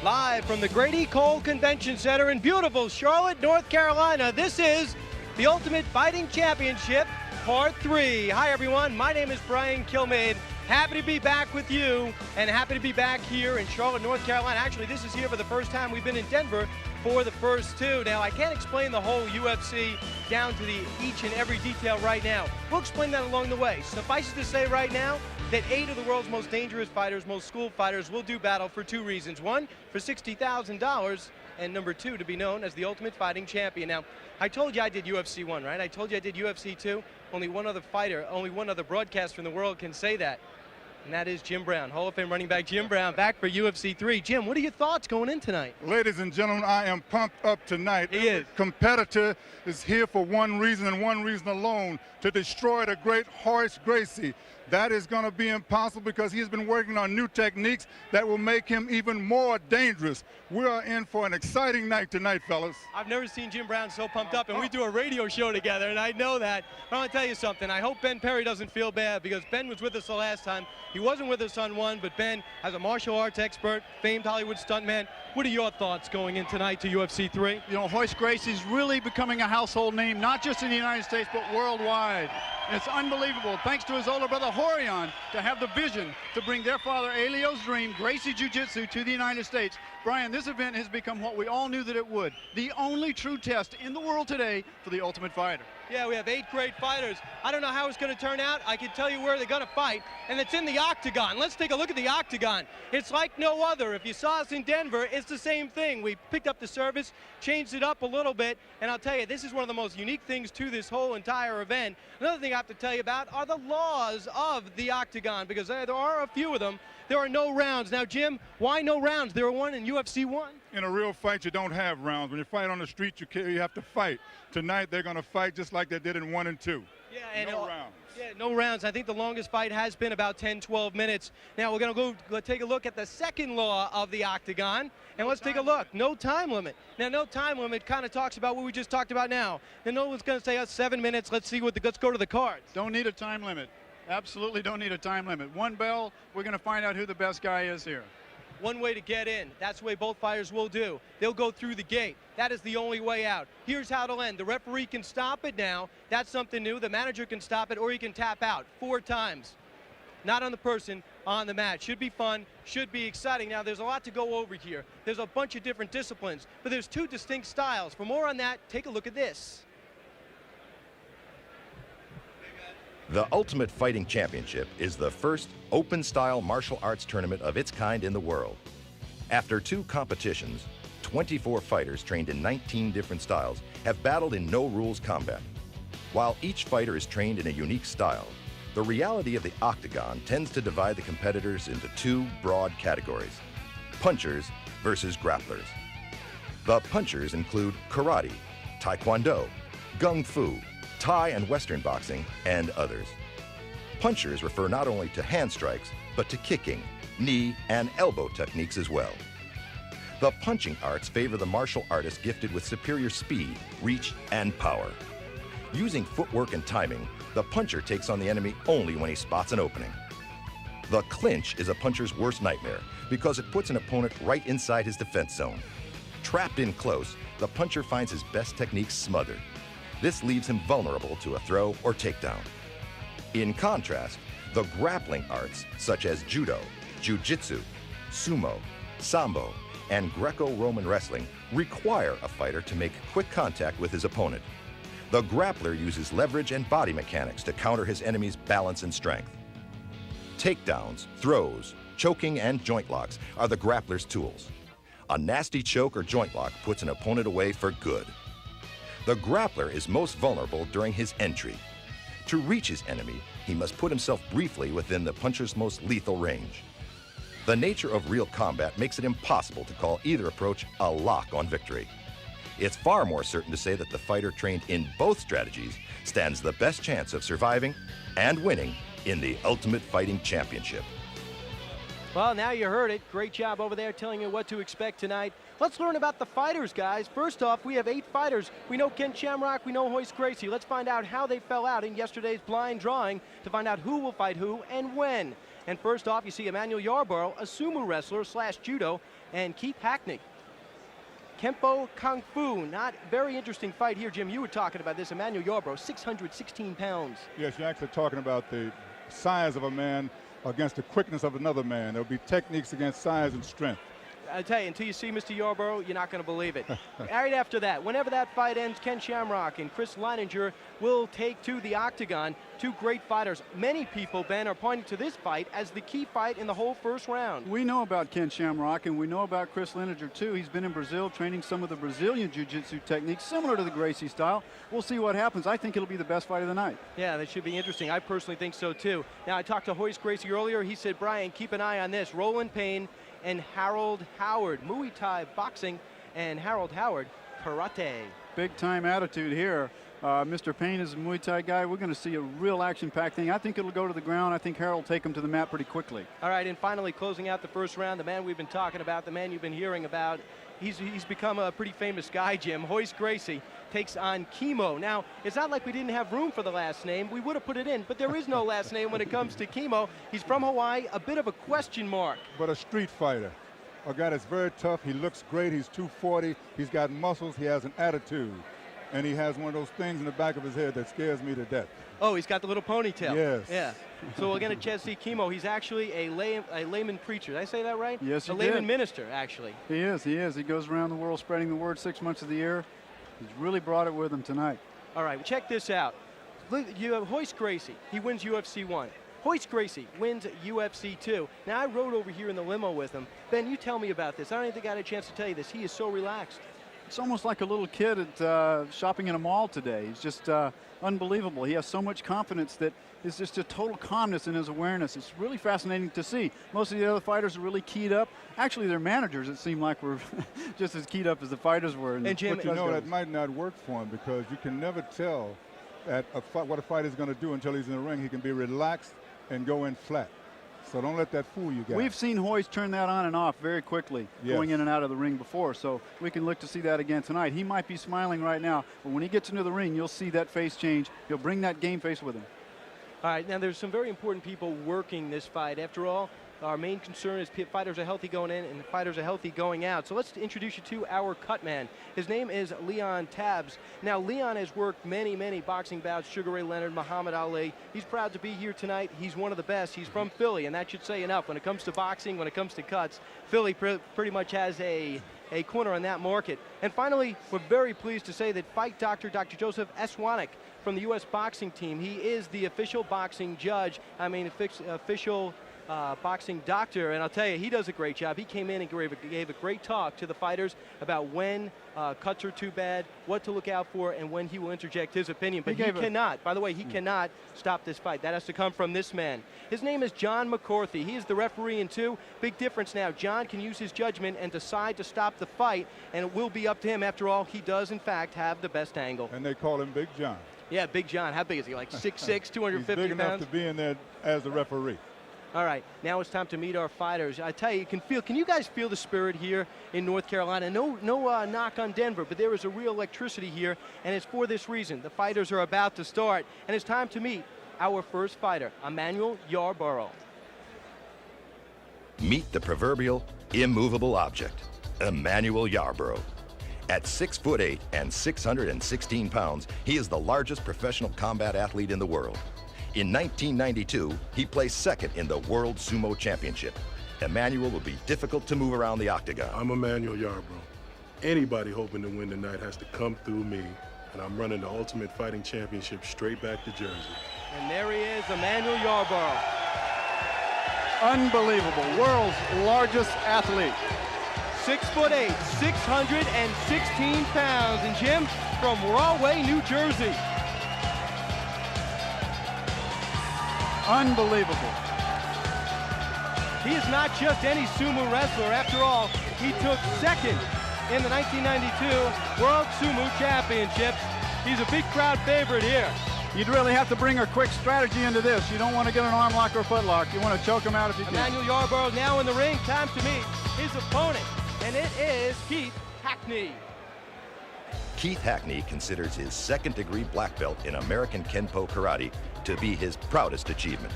Live from the Grady Cole Convention Center in beautiful Charlotte, North Carolina, this is the Ultimate Fighting Championship, Part 3. Hi, everyone. My name is Brian Kilmeade. Happy to be back with you and happy to be back here in Charlotte, North Carolina. Actually, this is here for the first time. We've been in Denver for the first two. Now, I can't explain the whole UFC down to each and every detail right now. We'll explain that along the way. Suffice it to say right now that 8 of the world's most dangerous fighters, most school fighters, will do battle for 2 reasons. 1, for $60,000, and number 2, to be known as the Ultimate Fighting Champion. Now, I told you I did UFC 1, right? I told you I did UFC 2. Only one other fighter, only one other broadcaster in the world can say that. And that is Jim Brown, Hall of Fame running back Jim Brown, back for UFC 3. Jim, what are your thoughts going in tonight? Ladies and gentlemen, I am pumped up tonight. He is. Competitor is here for one reason and one reason alone, to destroy the great Royce Gracie. That is going to be impossible because he has been working on new techniques that will make him even more dangerous. We are in for an exciting night tonight, fellas. I've never seen Jim Brown so pumped up, and we do a radio show together, and I know that. But I want to tell you something. I hope Ben Perry doesn't feel bad because Ben was with us the last time. He wasn't with us on one, but Ben, as a martial arts expert, famed Hollywood stuntman, what are your thoughts going in tonight to UFC 3? You know, Royce Gracie's really becoming a household name, not just in the United States, but worldwide. And it's unbelievable, thanks to his older brother, Rorion, to have the vision to bring their father, Elio's dream, Gracie Jiu-Jitsu, to the United States. Brian, this event has become what we all knew that it would. The only true test in the world today for the Ultimate Fighter. Yeah, we have 8 great fighters. I don't know how it's going to turn out. I can tell you where they're going to fight, and it's in the octagon. Let's take a look at the octagon. It's like no other. If you saw us in Denver, it's the same thing. We picked up the service, changed it up a little bit, and I'll tell you, this is one of the most unique things to this whole entire event. Another thing I have to tell you about are the laws of the octagon, because there are a few of them. There are no rounds. Now, Jim, why no rounds? There were one in UFC 1. In a real fight, you don't have rounds. When you fight on the street, you have to fight. Tonight, they're going to fight just like they did in 1 and 2. Yeah, and no rounds. Yeah, no rounds. I think the longest fight has been about 10, 12 minutes. Now we're going to go take a look at the second law of the octagon, and let's take a look. No time limit. Now, no time limit kind of talks about what we just talked about now. And no one's going to say, 7 minutes. Let's go to the cards. Don't need a time limit. Absolutely don't need a time limit. One bell, we're going to find out who the best guy is here. One way to get in. That's the way both fighters will do. They'll go through the gate. That is the only way out. Here's how it'll end. The referee can stop it now. That's something new. The manager can stop it, or he can tap out 4 times. Not on the person, on the mat. Should be fun, should be exciting. Now, there's a lot to go over here. There's a bunch of different disciplines, but there's 2 distinct styles. For more on that, take a look at this. The Ultimate Fighting Championship is the first open-style martial arts tournament of its kind in the world. After 2 competitions, 24 fighters trained in 19 different styles have battled in no-rules combat. While each fighter is trained in a unique style, the reality of the octagon tends to divide the competitors into 2 broad categories: punchers versus grapplers. The punchers include karate, taekwondo, gung fu, Thai and Western boxing, and others. Punchers refer not only to hand strikes, but to kicking, knee, and elbow techniques as well. The punching arts favor the martial artist gifted with superior speed, reach, and power. Using footwork and timing, the puncher takes on the enemy only when he spots an opening. The clinch is a puncher's worst nightmare because it puts an opponent right inside his defense zone. Trapped in close, the puncher finds his best techniques smothered. This leaves him vulnerable to a throw or takedown. In contrast, the grappling arts, such as judo, jiu-jitsu, sumo, sambo, and Greco-Roman wrestling, require a fighter to make quick contact with his opponent. The grappler uses leverage and body mechanics to counter his enemy's balance and strength. Takedowns, throws, choking, and joint locks are the grappler's tools. A nasty choke or joint lock puts an opponent away for good. The grappler is most vulnerable during his entry. To reach his enemy, he must put himself briefly within the puncher's most lethal range. The nature of real combat makes it impossible to call either approach a lock on victory. It's far more certain to say that the fighter trained in both strategies stands the best chance of surviving and winning in the Ultimate Fighting Championship. Well, now you heard it. Great job over there telling you what to expect tonight. Let's learn about the fighters, guys. First off, we have 8 fighters. We know Ken Shamrock, we know Royce Gracie. Let's find out how they fell out in yesterday's blind drawing to find out who will fight who and when. And first off, you see Emmanuel Yarborough, a sumo wrestler / judo, and Keith Hackney, Kempo Kung Fu. Not very interesting fight here, Jim. You were talking about this. Emmanuel Yarborough, 616 pounds. Yes, you're actually talking about the size of a man against the quickness of another man. There'll be techniques against size and strength. I tell you, until you see Mr. Yarborough, you're not going to believe it. Right after that, whenever that fight ends, Ken Shamrock and Chris Leininger will take to the octagon. Two great fighters. Many people, Ben, are pointing to this fight as the key fight in the whole first round. We know about Ken Shamrock, and we know about Chris Leininger, too. He's been in Brazil training some of the Brazilian jiu-jitsu techniques similar to the Gracie style. We'll see what happens. I think it'll be the best fight of the night. Yeah, that should be interesting. I personally think so, too. Now, I talked to Royce Gracie earlier. He said, Brian, keep an eye on this. Roland Payne and Harold Howard, Muay Thai boxing, and Harold Howard, karate. Big time attitude here. Mr. Payne is a Muay Thai guy. We're going to see a real action-packed thing. I think it'll go to the ground. I think Harold will take him to the mat pretty quickly. All right, and finally closing out the first round, the man we've been talking about, the man you've been hearing about, he's become a pretty famous guy, Jim. Royce Gracie takes on Kimo. Now, it's not like we didn't have room for the last name. We would have put it in, but there is no last name when it comes to Kimo. He's from Hawaii, a bit of a question mark. But a street fighter, a guy that's very tough. He looks great. He's 240. He's got muscles. He has an attitude. And he has one of those things in the back of his head that scares me to death. Oh, he's got the little ponytail. Yes. Yeah. So we're going to see Kimo. He's actually a layman preacher. Did I say that right? Yes, you did. A layman did. minister, actually. He is. He goes around the world spreading the word 6 months of the year. He's really brought it with him tonight. All right, check this out. Look, you have Royce Gracie. He wins UFC 1. Royce Gracie wins UFC 2. Now, I rode over here in the limo with him. Ben, you tell me about this. I don't even think I had a chance to tell you this. He is so relaxed. It's almost like a little kid at shopping in a mall today. He's just unbelievable. He has so much confidence that it's just a total calmness in his awareness. It's really fascinating to see. Most of the other fighters are really keyed up. Actually, their managers, it seemed like, were just as keyed up as the fighters were. And Jim, but you know, that might not work for him because you can never tell what a fighter is going to do until he's in the ring. He can be relaxed and go in flat. So don't let that fool you guys. We've seen Royce turn that on and off very quickly, going in and out of the ring before. So we can look to see that again tonight. He might be smiling right now, but when he gets into the ring, you'll see that face change. He'll bring that game face with him. All right, now there's some very important people working this fight. After all, our main concern is fighters are healthy going in and fighters are healthy going out. So let's introduce you to our cut man. His name is Leon Tabbs. Now, Leon has worked many, many boxing bouts, Sugar Ray Leonard, Muhammad Ali. He's proud to be here tonight. He's one of the best. He's from Philly, and that should say enough. When it comes to boxing, when it comes to cuts, Philly pretty much has a corner on that market. And finally, we're very pleased to say that Fight Doctor, Dr. Joseph Eswanek from the U.S. boxing team, he is the official boxing judge, official boxing doctor, and I'll tell you, he does a great job. He came in and gave a great talk to the fighters about when cuts are too bad, what to look out for, and when he will interject his opinion. But he cannot, by the way, he cannot stop this fight. That has to come from this man. His name is John McCarthy. He is the referee in 2. Big difference now. John can use his judgment and decide to stop the fight, and it will be up to him. After all, he does, in fact, have the best angle. And they call him Big John. Yeah, Big John. How big is he? Like 6'6", 250 He's big pounds? enough to be in there as the referee. All right, now it's time to meet our fighters. I tell you, can you guys feel the spirit here in North Carolina? No knock on Denver, but there is a real electricity here, and it's for this reason. The fighters are about to start, and it's time to meet our first fighter, Emmanuel Yarborough. Meet the proverbial immovable object, Emmanuel Yarborough. At 6'8" and 616 pounds, he is the largest professional combat athlete in the world. In 1992, he placed second in the World Sumo Championship. Emmanuel will be difficult to move around the octagon. I'm Emmanuel Yarborough. Anybody hoping to win tonight has to come through me, and I'm running the Ultimate Fighting Championship straight back to Jersey. And there he is, Emmanuel Yarborough. Unbelievable, world's largest athlete. 6'8", 616 pounds, and Jim, from Rahway, New Jersey. Unbelievable. He is not just any sumo wrestler. After all, he took second in the 1992 World Sumo Championships. He's a big crowd favorite here. You'd really have to bring a quick strategy into this. You don't want to get an arm lock or a foot lock. You want to choke him out if you can. Emmanuel Yarborough now in the ring. Time to meet his opponent, and it is Keith Hackney. Keith Hackney considers his second-degree black belt in American Kenpo Karate to be his proudest achievement.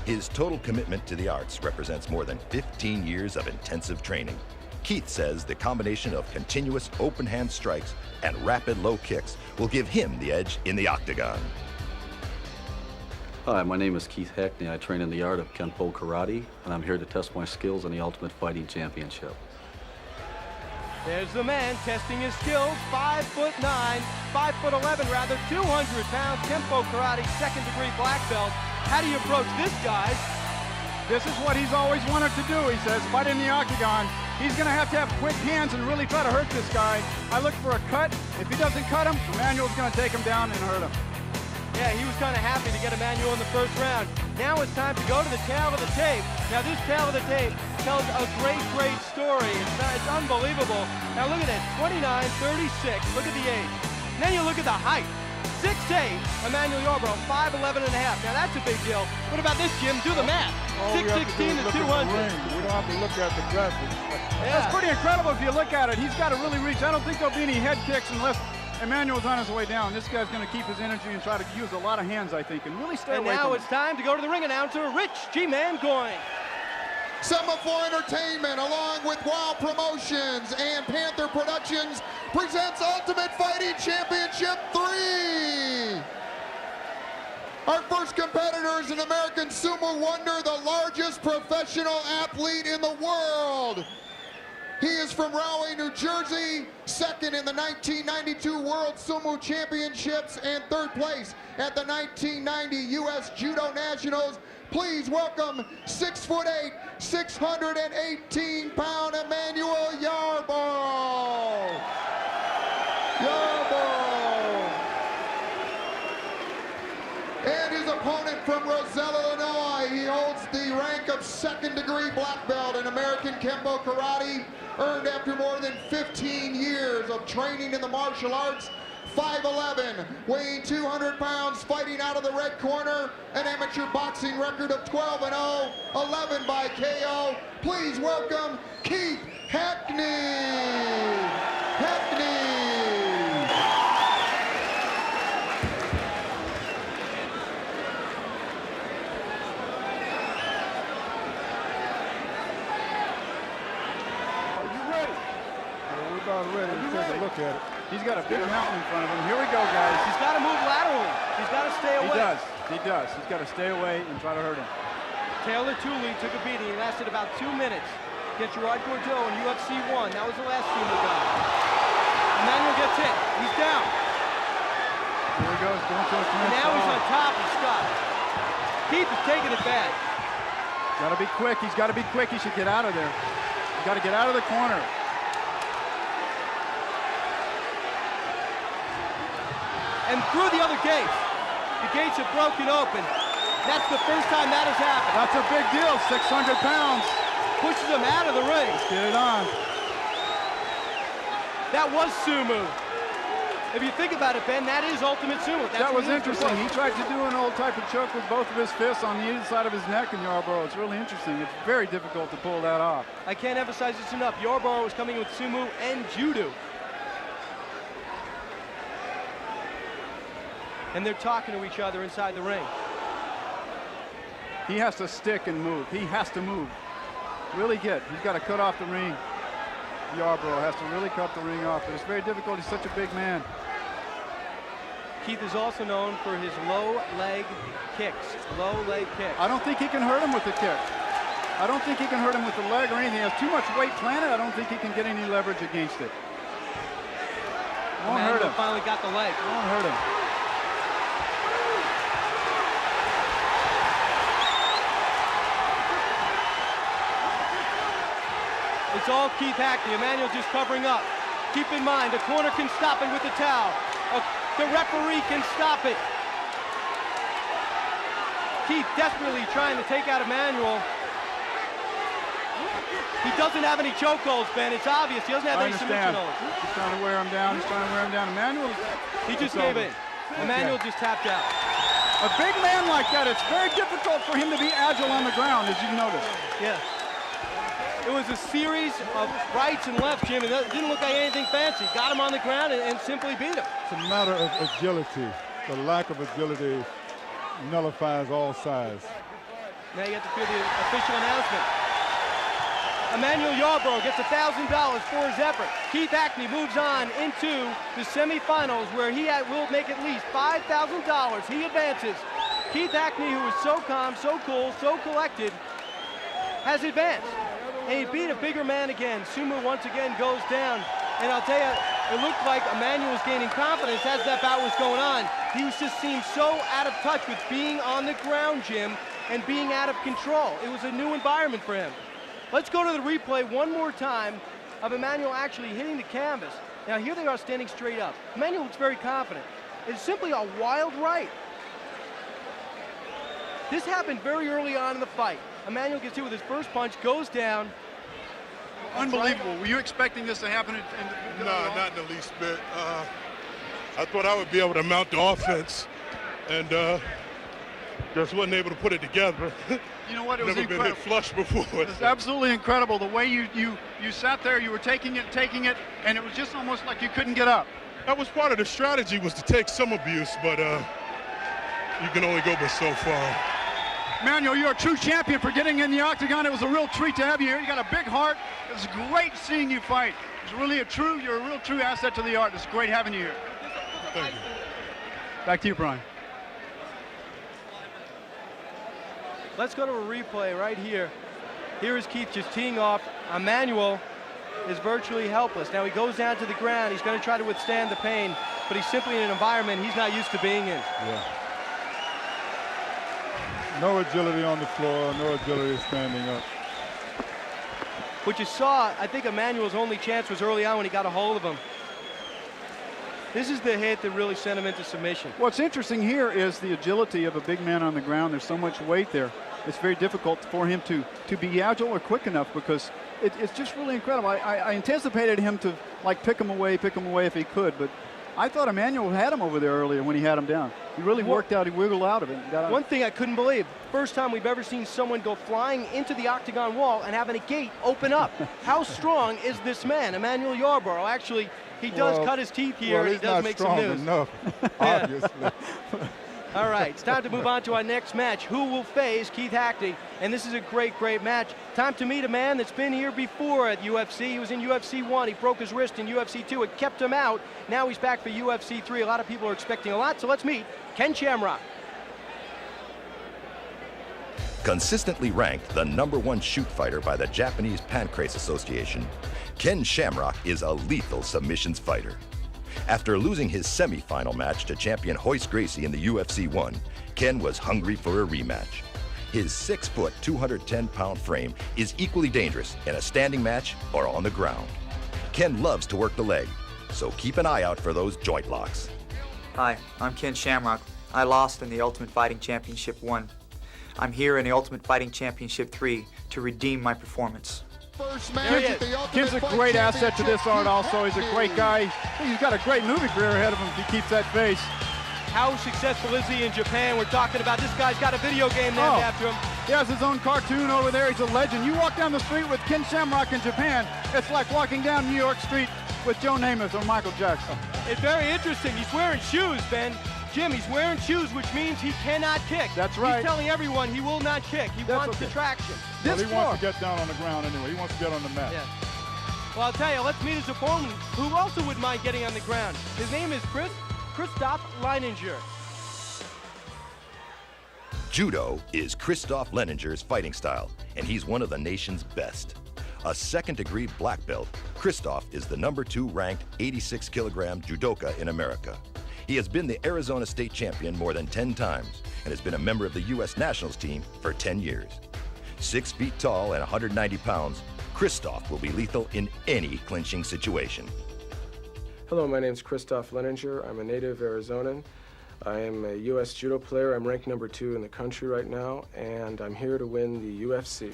His total commitment to the arts represents more than 15 years of intensive training. Keith says the combination of continuous open hand strikes and rapid low kicks will give him the edge in the octagon. Hi, my name is Keith Hackney. I train in the art of Kenpo Karate, and I'm here to test my skills in the Ultimate Fighting Championship. There's the man testing his skills, 5'9", 5'11" rather, 200 pounds, Kenpo Karate, second degree black belt. How do you approach this, guys? This is what he's always wanted to do, he says, fight in the octagon. He's going to have quick hands and really try to hurt this guy. I look for a cut. If he doesn't cut him, Emmanuel's going to take him down and hurt him. Yeah, he was kind of happy to get Emmanuel in the first round. Now it's time to go to the tail of the tape. Now this tail of the tape tells a great, great story. It's unbelievable. Now look at it, 29-36. Look at the age. Then you look at the height. 6'8", Emmanuel Yarbrough, 5'11 and a half. Now that's a big deal. What about this, Jim? Do the math. 6'16 and 200. We don't have to look at the graphics. Yeah. That's pretty incredible if you look at it. He's got to really reach. I don't think there'll be any head kicks unless Emmanuel's on his way down. This guy's going to keep his energy and try to use a lot of hands, I think, and really stay away from And now him. it's time to go to the ring announcer, Rich G-Man Going. Semaphore Entertainment, along with Wild Promotions and Panther Productions, presents Ultimate Fighting Championship 3. Our first competitor is an American sumo wonder, the largest professional athlete in the world. He is from Rahway, New Jersey, second in the 1992 World Sumo Championships and third place at the 1990 U.S. Judo Nationals. Please welcome 6'8", 618-pound Emmanuel Yarbrough. And his opponent from Roselle, Illinois, he holds the rank of second-degree black belt in American Kenpo Karate, earned after more than 15 years of training in the martial arts. 5'11", weighing 200 pounds, fighting out of the red corner, an amateur boxing record of 12-0, 11 by KO. Please welcome Keith Hackney. Ready to take a look at it. He's got a big mountain in front of him. Here we go, guys. He's got to move laterally. He's got to stay away. He does. He's got to stay away and try to hurt him. Taylor Tooley took a beating. He lasted about 2 minutes. Get Gerard Gordeau in UFC 1. That was the last sumo guy. Emmanuel gets hit. He's down. Here he goes. Going to a And now he's on top of Scott. Keith is taking it bad. Got to be quick. He's got to be quick. He should get out of there. He's got to get out of the corner. And through the other gates. The gates have broken open. That's the first time that has happened. That's a big deal, 600 pounds. Pushes him out of the ring. Get it on. That was sumo. If you think about it, Ben, that is ultimate sumo. That was interesting. He tried to do an old type of choke with both of his fists on the inside of his neck in Yarbrough. It's really interesting. It's very difficult to pull that off. I can't emphasize this enough. Yarbrough was coming with sumo and judo. And they're talking to each other inside the ring. He has to stick and move. He has to move. Really he's got to cut off the ring. Yarbrough has to really cut the ring off, but it's very difficult. He's such a big man. Keith is also known for his low leg kicks. Low leg kicks. I don't think he can hurt him with the kick. I don't think he can hurt him with the leg or anything. He has too much weight planted. I don't think he can get any leverage against it. Won't hurt him. Finally got the leg. Won't hurt him. It's all Keith Hackney. Emmanuel just covering up. Keep in mind, a corner can stop it with the towel. The referee can stop it. Keith desperately trying to take out Emmanuel. He doesn't have any chokeholds, Ben. It's obvious. He doesn't have any submission holds. He's trying to wear him down. He's trying to wear him down. Emmanuel. He just gave in. Emmanuel just tapped out. A big man like that, it's very difficult for him to be agile on the ground, as you've noticed. Yeah. It was a series of rights and lefts, Jim, and it didn't look like anything fancy. Got him on the ground and simply beat him. It's a matter of agility. The lack of agility nullifies all size. Now you have to hear the official announcement. Emmanuel Yarborough gets $1,000 for his effort. Keith Hackney moves on into the semifinals where he will make at least $5,000. He advances. Keith Hackney, who is so calm, so cool, so collected, has advanced. And he beat a bigger man again. Sumu once again goes down. And I'll tell you, it looked like Emmanuel was gaining confidence as that bout was going on. He was just seemed so out of touch with being on the ground, Jim, and being out of control. It was a new environment for him. Let's go to the replay one more time of Emmanuel actually hitting the canvas. Now here they are standing straight up. Emmanuel looks very confident. It's simply a wild right. This happened very early on in the fight. Emmanuel gets hit with his first punch, goes down. Unbelievable. Were you expecting this to happen? No, not in the least bit. I thought I would be able to mount the offense, and just wasn't able to put it together. You know what? It was Never incredible. been hit flush before. It's absolutely incredible. The way you sat there, you were taking it, and it was just almost like you couldn't get up. That was part of the strategy, was to take some abuse, but you can only go but so far. Emmanuel, you're a true champion for getting in the octagon. It was a real treat to have you here. You got a big heart. It was great seeing you fight. It's really you're a real true asset to the art. It's great having you here. Thank you. Back to you, Brian. Let's go to a replay right here. Here is Keith just teeing off. Emmanuel is virtually helpless. Now he goes down to the ground. He's going to try to withstand the pain, but he's simply in an environment he's not used to being in. Yeah. No agility on the floor, no agility standing up. What you saw, I think Emmanuel's only chance was early on when he got a hold of him. This is the hit that really sent him into submission. What's interesting here is the agility of a big man on the ground. There's so much weight there. It's very difficult for him to be agile or quick enough, because it's just really incredible. I anticipated him to like pick him away if he could, but I thought Emmanuel had him over there earlier when he had him down. He really worked out, he wiggled out of it. One thing I couldn't believe, first time we've ever seen someone go flying into the octagon wall and having a gate open up. How strong is this man, Emmanuel Yarborough? Actually, he does cut his teeth here, and he does make some news. He's not strong enough, obviously. All right, it's time to move on to our next match. Who will face Keith Hackney? And this is a great, great match. Time to meet a man that's been here before at UFC. He was in UFC 1. He broke his wrist in UFC 2. It kept him out. Now he's back for UFC 3. A lot of people are expecting a lot, so let's meet Ken Shamrock. Consistently ranked the #1 shoot fighter by the Japanese Pancrase Association, Ken Shamrock is a lethal submissions fighter. After losing his semi-final match to champion Royce Gracie in the UFC 1, Ken was hungry for a rematch. His 6-foot, 210-pound frame is equally dangerous in a standing match or on the ground. Ken loves to work the leg, so keep an eye out for those joint locks. Hi, I'm Ken Shamrock. I lost in the Ultimate Fighting Championship 1. I'm here in the Ultimate Fighting Championship 3 to redeem my performance. First match at the Ultimate Ken's a Fight great asset to this art Championship also. He's a great guy. He's got a great movie career ahead of him if he keeps that face. How successful is he in Japan? We're talking about this guy's got a video game named after him. He has his own cartoon over there. He's a legend. You walk down the street with Ken Shamrock in Japan, it's like walking down New York Street with Joe Namath or Michael Jackson. It's very interesting. He's wearing shoes, Ben. Jim, he's wearing shoes, which means he cannot kick. That's right. He's telling everyone he will not kick. He wants the traction. Well, he wants to get down on the ground anyway. He wants to get on the mat. Yeah. Well, I'll tell you, let's meet his opponent, who also wouldn't mind getting on the ground. His name is Christoph Leininger. Judo is Christoph Leininger's fighting style, and he's one of the nation's best. A second-degree black belt, Christoph is the #2 ranked 86-kilogram judoka in America. He has been the Arizona State champion more than 10 times and has been a member of the U.S. Nationals team for 10 years. 6 feet tall and 190 pounds, Christoph will be lethal in any clinching situation. Hello, my name is Christoph Leininger. I'm a native Arizonan. I am a U.S. judo player. I'm ranked #2 in the country right now, and I'm here to win the UFC.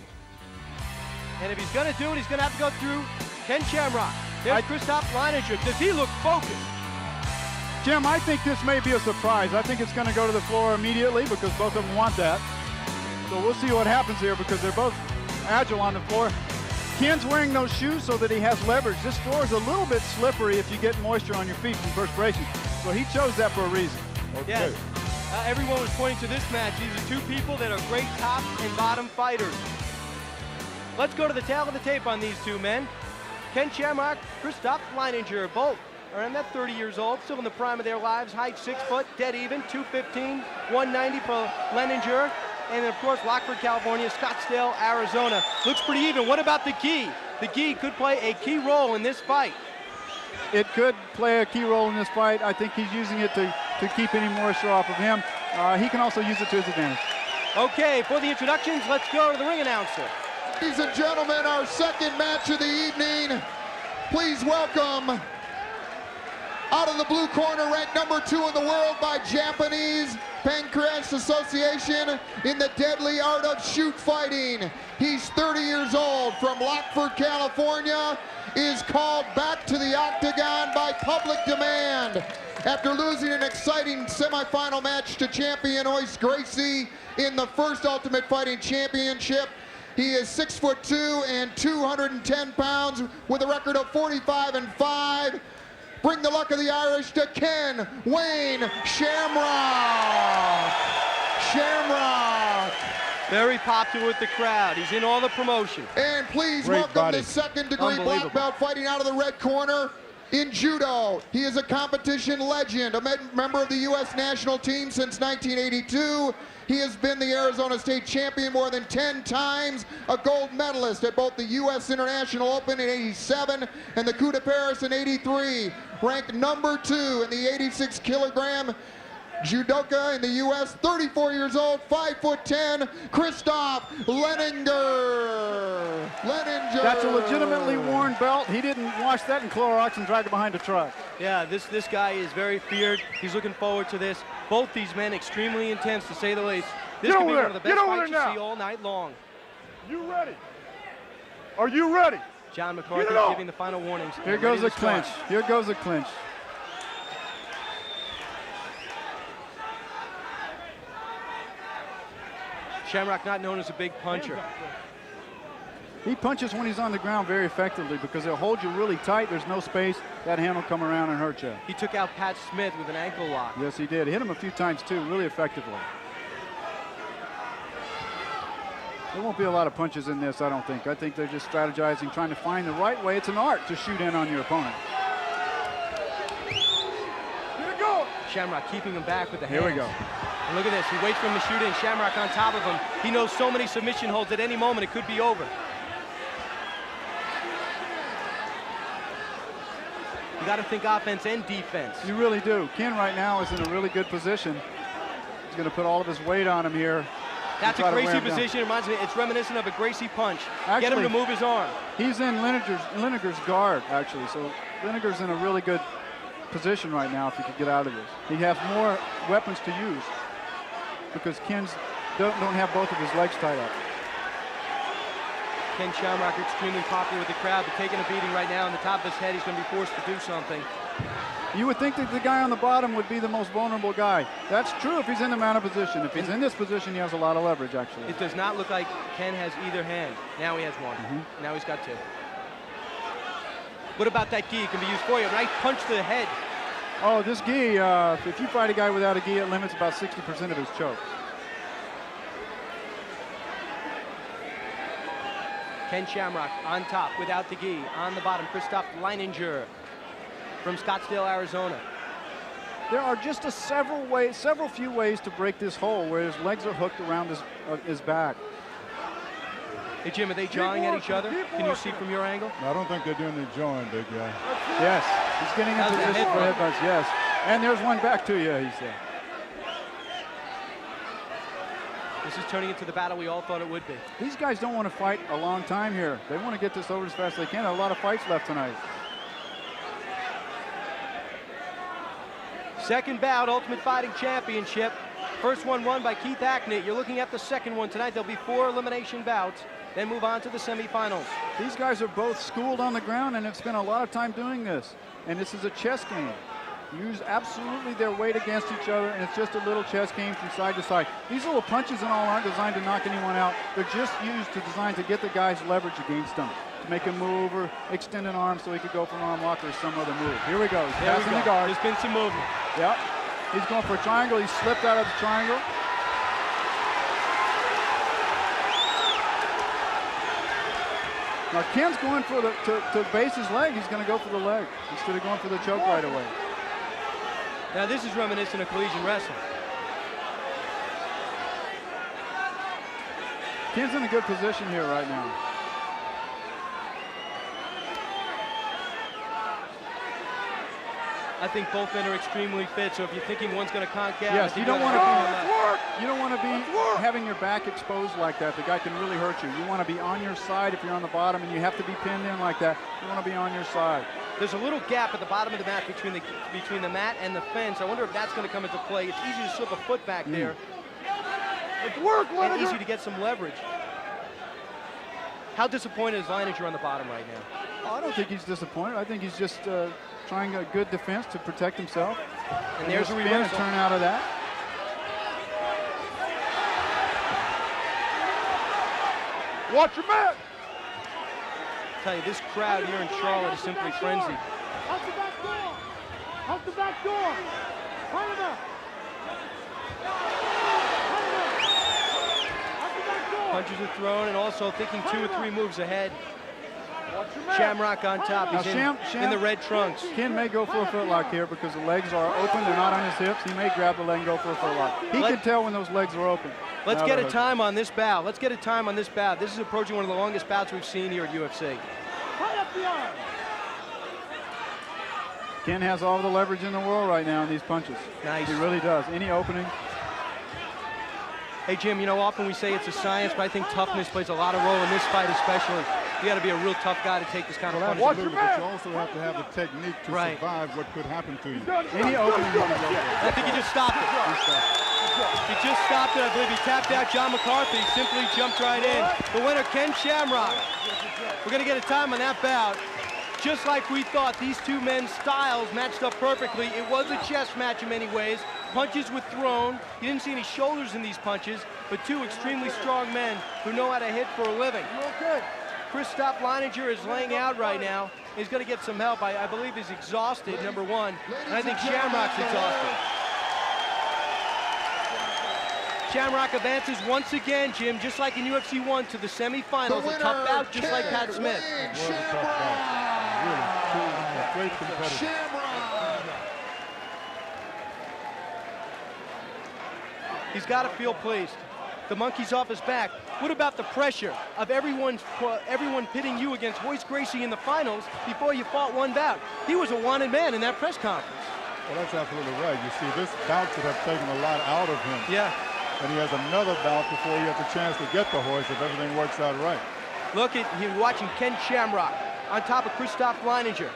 And if he's going to do it, he's going to have to go through Ken Shamrock. There's Christoph Leininger. Does he look focused? Jim, I think this may be a surprise. I think it's going to go to the floor immediately because both of them want that. So we'll see what happens here because they're both agile on the floor. Ken's wearing those shoes so that he has leverage. This floor is a little bit slippery if you get moisture on your feet from perspiration. So he chose that for a reason. Okay. Yeah. Everyone was pointing to this match. These are two people that are great top and bottom fighters. Let's go to the tail of the tape on these two men. Ken Shamrock, Christoph Leininger, both are around that 30 years old, still in the prime of their lives. Height 6 foot, dead even, 215, 190 for Leininger. And then, of course, Lockford, California, Scottsdale, Arizona. Looks pretty even. What about the gi? The gi could play a key role in this fight. It could play a key role in this fight. I think he's using it to keep any moisture off of him. He can also use it to his advantage. Okay, for the introductions, let's go to the ring announcer. Ladies and gentlemen, our second match of the evening. Please welcome, out of the blue corner, ranked number 2 in the world by Japanese Pancrase Association in the deadly art of shoot fighting. He's 30 years old, from Lockford, California, is called back to the octagon by public demand after losing an exciting semifinal match to champion Royce Gracie in the first Ultimate Fighting Championship. He is 6'2" and 210 pounds with a record of 45-5. Bring the luck of the Irish to Ken Wayne Shamrock. Shamrock. Very popular with the crowd. He's in all the promotion. And please welcome the second-degree black belt fighting out of the red corner in judo. He is a competition legend, a member of the U.S. national team since 1982. He has been the Arizona State champion more than 10 times, a gold medalist at both the U.S. International Open in '87 and the Coup de Paris in '83. Ranked number 2 in the 86-kilogram judoka in the U.S., 34 years old, 5'10", Christoph Leininger. That's a legitimately worn belt. He didn't wash that in Clorox and drag it behind a truck. Yeah, this guy is very feared. He's looking forward to this. Both these men extremely intense, to say the least. This could be one of the best fights you see all night long. You ready? Are you ready? John McCarthy giving the final warnings. Here goes a clinch. Here goes a clinch. Shamrock not known as a big puncher. He punches when he's on the ground very effectively because he'll hold you really tight. There's no space. That hand will come around and hurt you. He took out Pat Smith with an ankle lock. Yes, he did. Hit him a few times, too, really effectively. There won't be a lot of punches in this, I don't think. I think they're just strategizing, trying to find the right way. It's an art to shoot in on your opponent. Here we go. Shamrock keeping him back with the hands. Here we go. And look at this. He waits for him to shoot in. Shamrock on top of him. He knows so many submission holds at any moment it could be over. You got to think offense and defense. You really do. Ken right now is in a really good position. He's going to put all of his weight on him here. That's a Gracie position. It reminds me, it's reminiscent of a Gracie punch. Actually, get him to move his arm. He's in Leininger's guard, actually. So Leininger's in a really good position right now if he could get out of this. He has more weapons to use because Ken's don't have both of his legs tied up. Ken Shamrock extremely popular with the crowd, but taking a beating right now on the top of his head. He's going to be forced to do something. You would think that the guy on the bottom would be the most vulnerable guy. That's true if he's in the mounted position. If he's in this position, he has a lot of leverage, actually. It does not look like Ken has either hand. Now he has one. Now he's got 2. What about that gi? It can be used for you. Nice punch to the head. Oh, this gi, if you fight a guy without a gi, it limits about 60% of his choke. Ken Shamrock on top without the gi. On the bottom, Christoph Leininger from Scottsdale, Arizona. There are just several few ways to break this hole where his legs are hooked around his back. Hey, Jim, are they jawing at each other? Can you see from your angle? I don't think they're doing the jawing, big guy. Yes, he's getting into position for headbutts, yes. And there's one back to you, he said. This is turning into the battle we all thought it would be. These guys don't want to fight a long time here. They want to get this over as fast as they can. There are a lot of fights left tonight. Second bout, Ultimate Fighting Championship. First one won by Keith Hacknett. You're looking at the second one tonight. There'll be 4 elimination bouts, then move on to the semifinals. These guys are both schooled on the ground and have spent a lot of time doing this. And this is a chess game. Use absolutely their weight against each other, and it's just a little chess game from side to side. These little punches and all aren't designed to knock anyone out. They're just designed to get the guy's leverage against them, to make him move or extend an arm so he could go for an arm lock or some other move. Here we go. He's passing the guard. There's been some movement. Yep. He's going for a triangle. He slipped out of the triangle. Now Ken's going for to base his leg. He's going to go for the leg instead of going for the choke right away. Now this is reminiscent of collegiate wrestling. Ken's in a good position here right now. I think both men are extremely fit, so if you're thinking one's going to conk out, yes, you don't want to be having your back exposed like that. The guy can really hurt you. You want to be on your side if you're on the bottom, and you have to be pinned in like that. You want to be on your side. There's a little gap at the bottom of the mat between the mat and the fence. I wonder if that's going to come into play. It's easy to slip a foot back there. It's work, and easy to get some leverage. How disappointed is Leininger on the bottom right now? Oh, I don't think he's disappointed. I think he's just trying a good defense to protect himself. And there's a reversal. Turn out of that. Watch your mat. I tell you, this crowd here in Charlotte is simply frenzied. Out the back door. Out the back door. Find him out. Punches are thrown, and also thinking 2 or 3 moves ahead. Shamrock on top. He's in the red trunks. Ken may go for a footlock here because the legs are open. They're not on his hips. He may grab the leg and go for a footlock. He can tell when those legs are open. Let's get a time on this bout. Let's get a time on this bout. This is approaching one of the longest bouts we've seen here at UFC. Ken has all the leverage in the world right now in these punches. Nice. He really does. Any opening. Hey, Jim, you know, often we say it's a science, but I think toughness plays a lot of role in this fight especially. You got to be a real tough guy to take this kind of punch. But you also have to have the technique to survive what could happen to you. Any opening. I think he just stopped it. He just stopped it. I believe he tapped out John McCarthy. Simply jumped right in. The winner, Ken Shamrock. We're going to get a time on that bout. Just like we thought, these two men's styles matched up perfectly. It was a chess match in many ways. Punches were thrown. You didn't see any shoulders in these punches, but two extremely strong men who know how to hit for a living. Christoph Leininger is laying out right now. He's going to get some help. I believe he's exhausted, number one, and I think Shamrock's exhausted. Shamrock advances once again, Jim, just like in UFC 1, to the semifinals. A tough bout, just like Pat Smith. Great competitor. He's got to feel pleased. The monkey's off his back. What about the pressure of everyone pitting you against Royce Gracie in the finals before you fought one bout? He was a wanted man in that press conference. Well, that's absolutely right. You see, this bout should have taken a lot out of him. Yeah. And he has another bout before he has a chance to get the horse if everything works out right. Look at him watching Ken Shamrock on top of Christoph Leininger.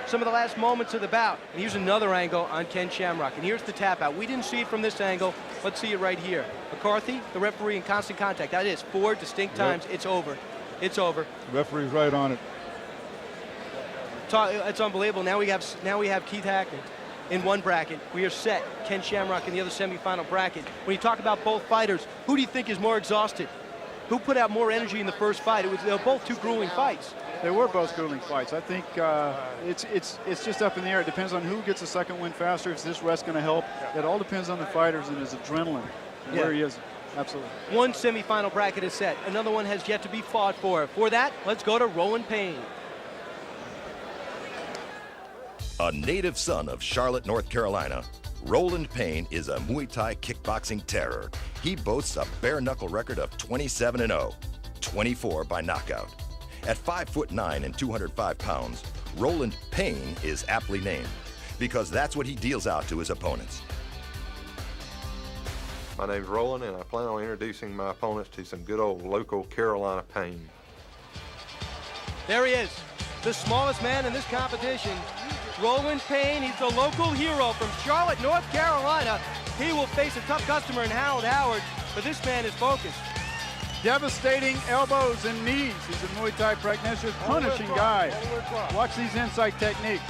Some of the last moments of the bout. And here's another angle on Ken Shamrock. And here's the tap out. We didn't see it from this angle. Let's see it right here. McCarthy, the referee, in constant contact. That is 4 distinct times. It's over. It's over. The referee's right on it. It's unbelievable. Now we have Keith Hackett in one bracket. We are set. Ken Shamrock in the other semifinal bracket. When you talk about both fighters, who do you think is more exhausted? Who put out more energy in the first fight? They were both two grueling fights. They were both grueling fights. I think it's just up in the air. It depends on who gets a second win faster. Is this rest going to help? It all depends on the fighters and his adrenaline, and where he is. Absolutely. One semifinal bracket is set. Another one has yet to be fought for. For that, let's go to Roland Payne. A native son of Charlotte, North Carolina, Roland Payne is a Muay Thai kickboxing terror. He boasts a bare-knuckle record of 27-0, 24 by knockout. At 5'9" and 205 pounds, Roland Payne is aptly named because that's what he deals out to his opponents. My name's Roland, and I plan on introducing my opponents to some good old local Carolina pain. There he is, the smallest man in this competition. Roland Payne, he's the local hero from Charlotte, North Carolina. He will face a tough customer in Harold Howard, but this man is focused. Devastating elbows and knees. He's a Muay Thai practitioner, punishing guy. Watch these inside techniques.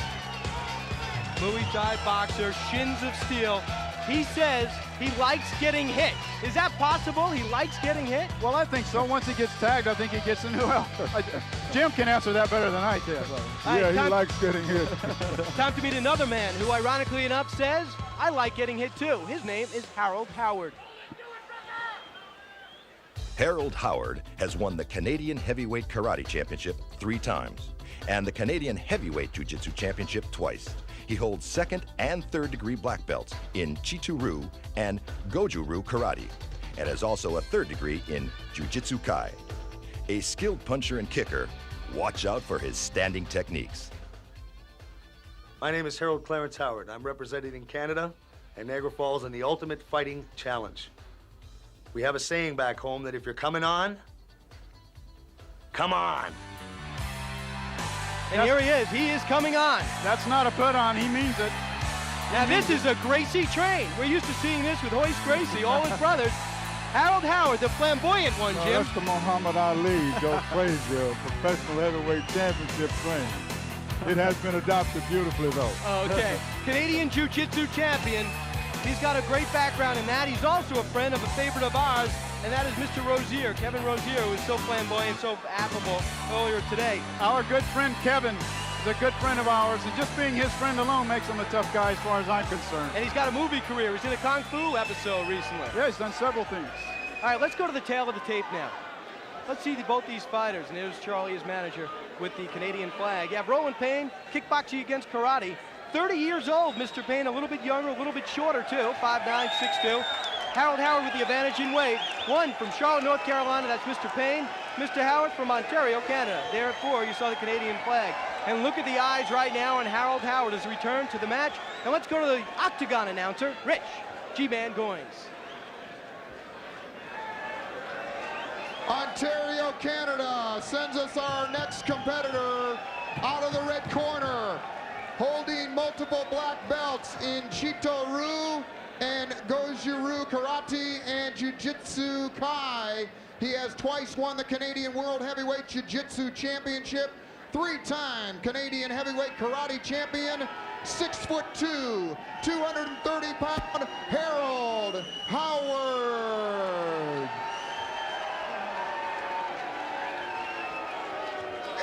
Muay Thai boxer, shins of steel. He says he likes getting hit. Is that possible? He likes getting hit? Well, I think so. Once he gets tagged, I think he gets into Jim can answer that better than I can. Yeah, he likes getting hit. Time to meet another man who, ironically enough, says, I like getting hit too. His name is Harold Howard. Harold Howard has won the Canadian Heavyweight Karate Championship 3 times and the Canadian Heavyweight Jiu-Jitsu Championship twice. He holds 2nd and 3rd degree black belts in Chitu-Ryu and Goju-Ryu Karate, and is also a 3rd degree in Jiu-Jitsu Kai. A skilled puncher and kicker, watch out for his standing techniques. My name is Harold Clarence Howard. I'm representing Canada and Niagara Falls in the Ultimate Fighting Challenge. We have a saying back home that if you're coming on, come on. And here he is. He is coming on. That's not a put on. He means it. Now this is a Gracie train. We're used to seeing this with Hoist Gracie, all his brothers. Harold Howard, the flamboyant one, Jim. That's the Muhammad Ali, Joe Frazier, professional heavyweight championship train. It has been adopted beautifully, though. Okay. Canadian Jiu-Jitsu champion. He's got a great background in that. He's also a friend of a favorite of ours, and that is Mr. Rozier, Kevin Rozier, who was so flamboyant, so affable earlier today. Our good friend Kevin is a good friend of ours, and just being his friend alone makes him a tough guy as far as I'm concerned. And he's got a movie career. He's in a Kung Fu episode recently. Yeah, he's done several things. All right, let's go to the tail of the tape now. Let's see both these fighters, and here's Charlie, his manager, with the Canadian flag. You have Rowan Payne, kickboxing against karate. 30 years old, Mr. Payne, a little bit younger, a little bit shorter too, 5'9", 6'2". Harold Howard with the advantage in weight. 1 from Charlotte, North Carolina, that's Mr. Payne. Mr. Howard from Ontario, Canada. There at 4, you saw the Canadian flag. And look at the eyes right now on Harold Howard as he returns to the match. And let's go to the Octagon announcer, Rich G-Man Goins. Ontario, Canada sends us our next competitor out of the red corner, holding multiple black belts in Chito-Ryu and Goju-Ryu Karate and Jiu-Jitsu Kai. He has twice won the Canadian World Heavyweight Jiu-Jitsu Championship, 3-time Canadian Heavyweight Karate Champion, 6'2", 230-pound Harold Howard.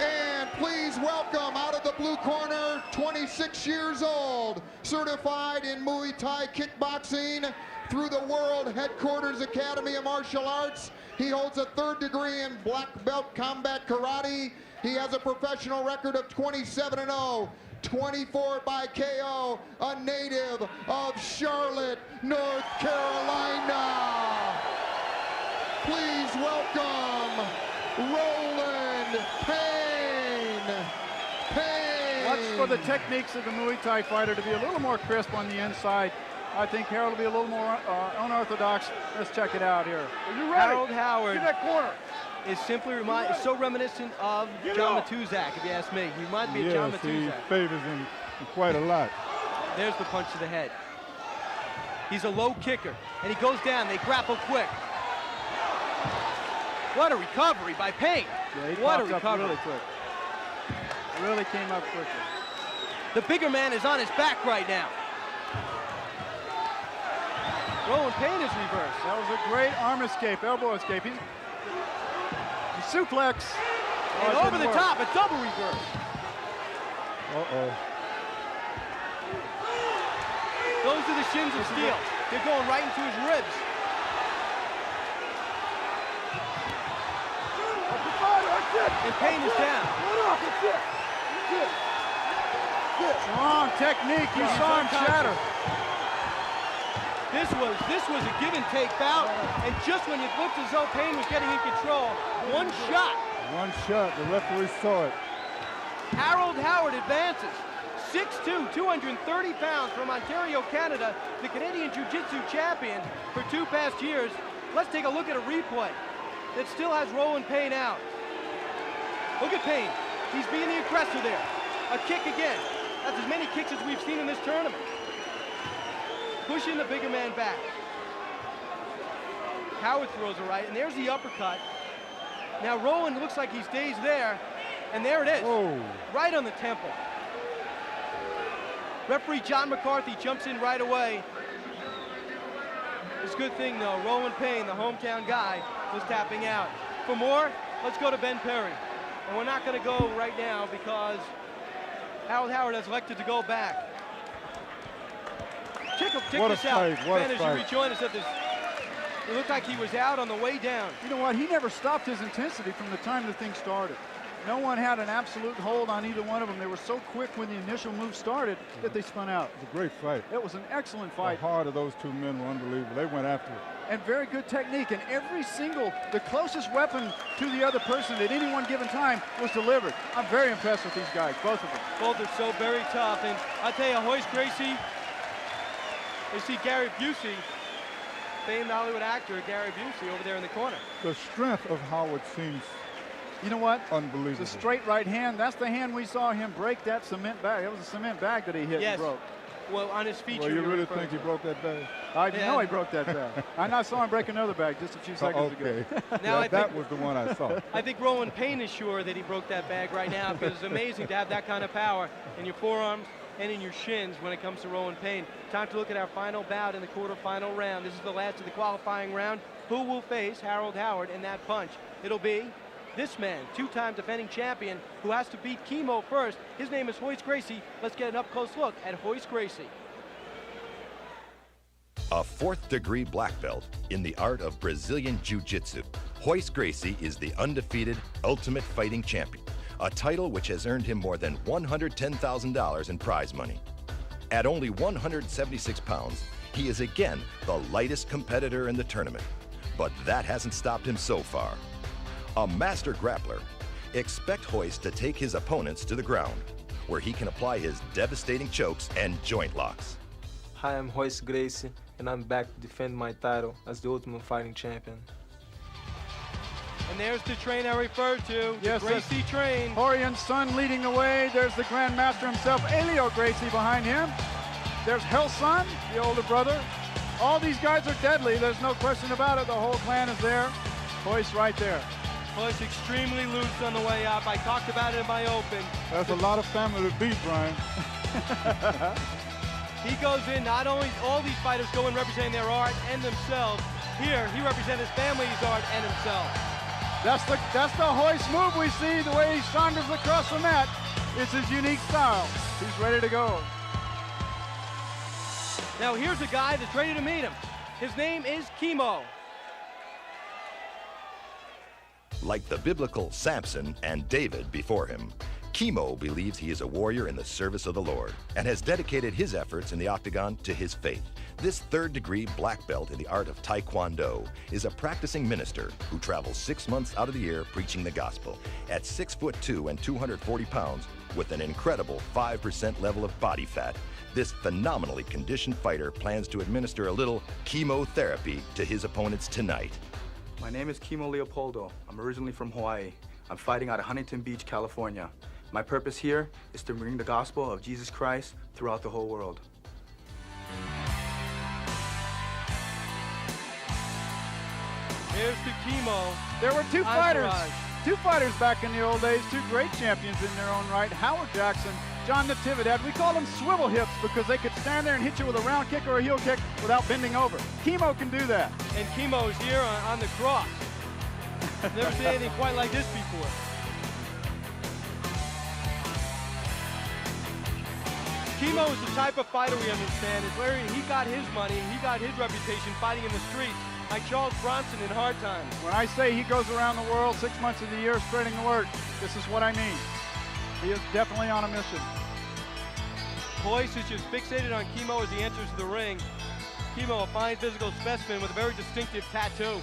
And please welcome out of the blue corner, 26 years old, certified in Muay Thai kickboxing through the World Headquarters Academy of Martial Arts. He holds a 3rd degree in black belt combat karate. He has a professional record of 27-0, 24 by KO, a native of Charlotte, North Carolina. Please welcome Roland Payne. Watch for the techniques of the Muay Thai fighter to be a little more crisp on the inside. I think Harold will be a little more unorthodox. Let's check it out here. Are you ready? Harold Howard is simply so reminiscent of John Matuzak, if you ask me. He reminds me of John Matuzak. He favors him quite a lot. There's the punch to the head. He's a low kicker, and he goes down. They grapple quick. What a recovery by Payne. Yeah, he what a popped recovery. up really quick. Really came up quickly. The bigger man is on his back right now. Rowan Payne is reversed. That was a great arm escape, elbow escape. He's suplex. And over the top, a double reverse. Uh-oh. Those are the shins of steel. They're going right into his ribs. And Payne is down. Strong technique. You saw him shatter. This was a give and take bout, and just when it looked as though Payne was getting in control, one shot. One shot. The referee saw it. Harold Howard advances. 6'2", 230 pounds from Ontario, Canada, the Canadian Jiu-Jitsu champion for 2 past years. Let's take a look at a replay that still has Rowan Payne out. Look at Payne. He's being the aggressor there. A kick again. That's as many kicks as we've seen in this tournament. Pushing the bigger man back. Howard throws a right, and there's the uppercut. Now Rowan looks like he stays there, and there it is. Whoa. Right on the temple. Referee John McCarthy jumps in right away. It's a good thing, though. Rowan Payne, the hometown guy, was tapping out. For more, let's go to Ben Perry. And we're not going to go right now because Harold Howard has elected to go back. Check this out. Ben, as you rejoin us at this, it looked like he was out on the way down. You know what? He never stopped his intensity from the time the thing started. No one had an absolute hold on either one of them. They were so quick when the initial move started that they spun out. It was a great fight. It was an excellent fight. The heart of those two men were unbelievable. They went after it. And very good technique. And every single, the closest weapon to the other person at any one given time was delivered. I'm very impressed with these guys, both of them. Both are so very tough. And I'll tell you, Royce Gracie, you see Gary Busey, famed Hollywood actor Gary Busey over there in the corner. The strength of Howard seems, you know what? unbelievable. It's a straight right hand. That's the hand we saw him break that cement bag. That was a cement bag that he hit and broke. Well, on his feature. Well, you really think he broke that bag? I know he broke that bag. I saw him break another bag just a few seconds ago. Now that was the one I saw. I think Rowan Payne is sure that he broke that bag right now because it's amazing to have that kind of power in your forearms and in your shins when it comes to Rowan Payne. Time to look at our final bout in the quarterfinal round. This is the last of the qualifying round. Who will face Harold Howard in that punch? It'll be this man, two-time defending champion, who has to beat Kimo first. His name is Royce Gracie. Let's get an up-close look at Royce Gracie. A fourth-degree black belt in the art of Brazilian Jiu-Jitsu, Royce Gracie is the undefeated Ultimate Fighting Champion, a title which has earned him more than $110,000 in prize money. At only 176 pounds, he is again the lightest competitor in the tournament, but that hasn't stopped him so far. A master grappler, expect Royce to take his opponents to the ground, where he can apply his devastating chokes and joint locks. Hi, I'm Royce Gracie, and I'm back to defend my title as the Ultimate Fighting Champion. And there's the train I referred to, the Gracie train. Rorion's son leading the way. There's the Grandmaster himself, Helio Gracie, behind him. There's Helson, the older brother. All these guys are deadly. There's no question about it. The whole clan is there. Royce right there. Royce extremely loose on the way up. I talked about it in my open. That's a lot of family to beat, Brian. He goes in, not only all these fighters go in representing their art and themselves. Here, he represents his family's art and himself. That's the Royce move we see, the way he saunters across the mat. It's his unique style. He's ready to go. Now here's a guy that's ready to meet him. His name is Kimo. Like the biblical Samson and David before him, Kimo believes he is a warrior in the service of the Lord and has dedicated his efforts in the octagon to his faith. This third-degree black belt in the art of Taekwondo is a practicing minister who travels 6 months out of the year preaching the gospel. At 6'2" and 240 pounds, with an incredible 5% level of body fat, this phenomenally conditioned fighter plans to administer a little chemotherapy to his opponents tonight. My name is Kimo Leopoldo. I'm originally from Hawaii. I'm fighting out of Huntington Beach, California. My purpose here is to bring the gospel of Jesus Christ throughout the whole world. Here's the Kimo. There were two fighters back in the old days, two great champions in their own right, Howard Jackson, John Natividad. We call them swivel hips because they could stand there and hit you with a round kick or a heel kick without bending over. Kimo can do that. And Kimo's here on the cross. Never seen anything quite like this before. Kimo is the type of fighter we understand. It's where he got his money, he got his reputation fighting in the streets, like Charles Bronson in hard times. When I say he goes around the world 6 months of the year spreading the word, this is what I mean. He is definitely on a mission. Royce is just fixated on Kimo as he enters the ring. Kimo, a fine physical specimen with a very distinctive tattoo.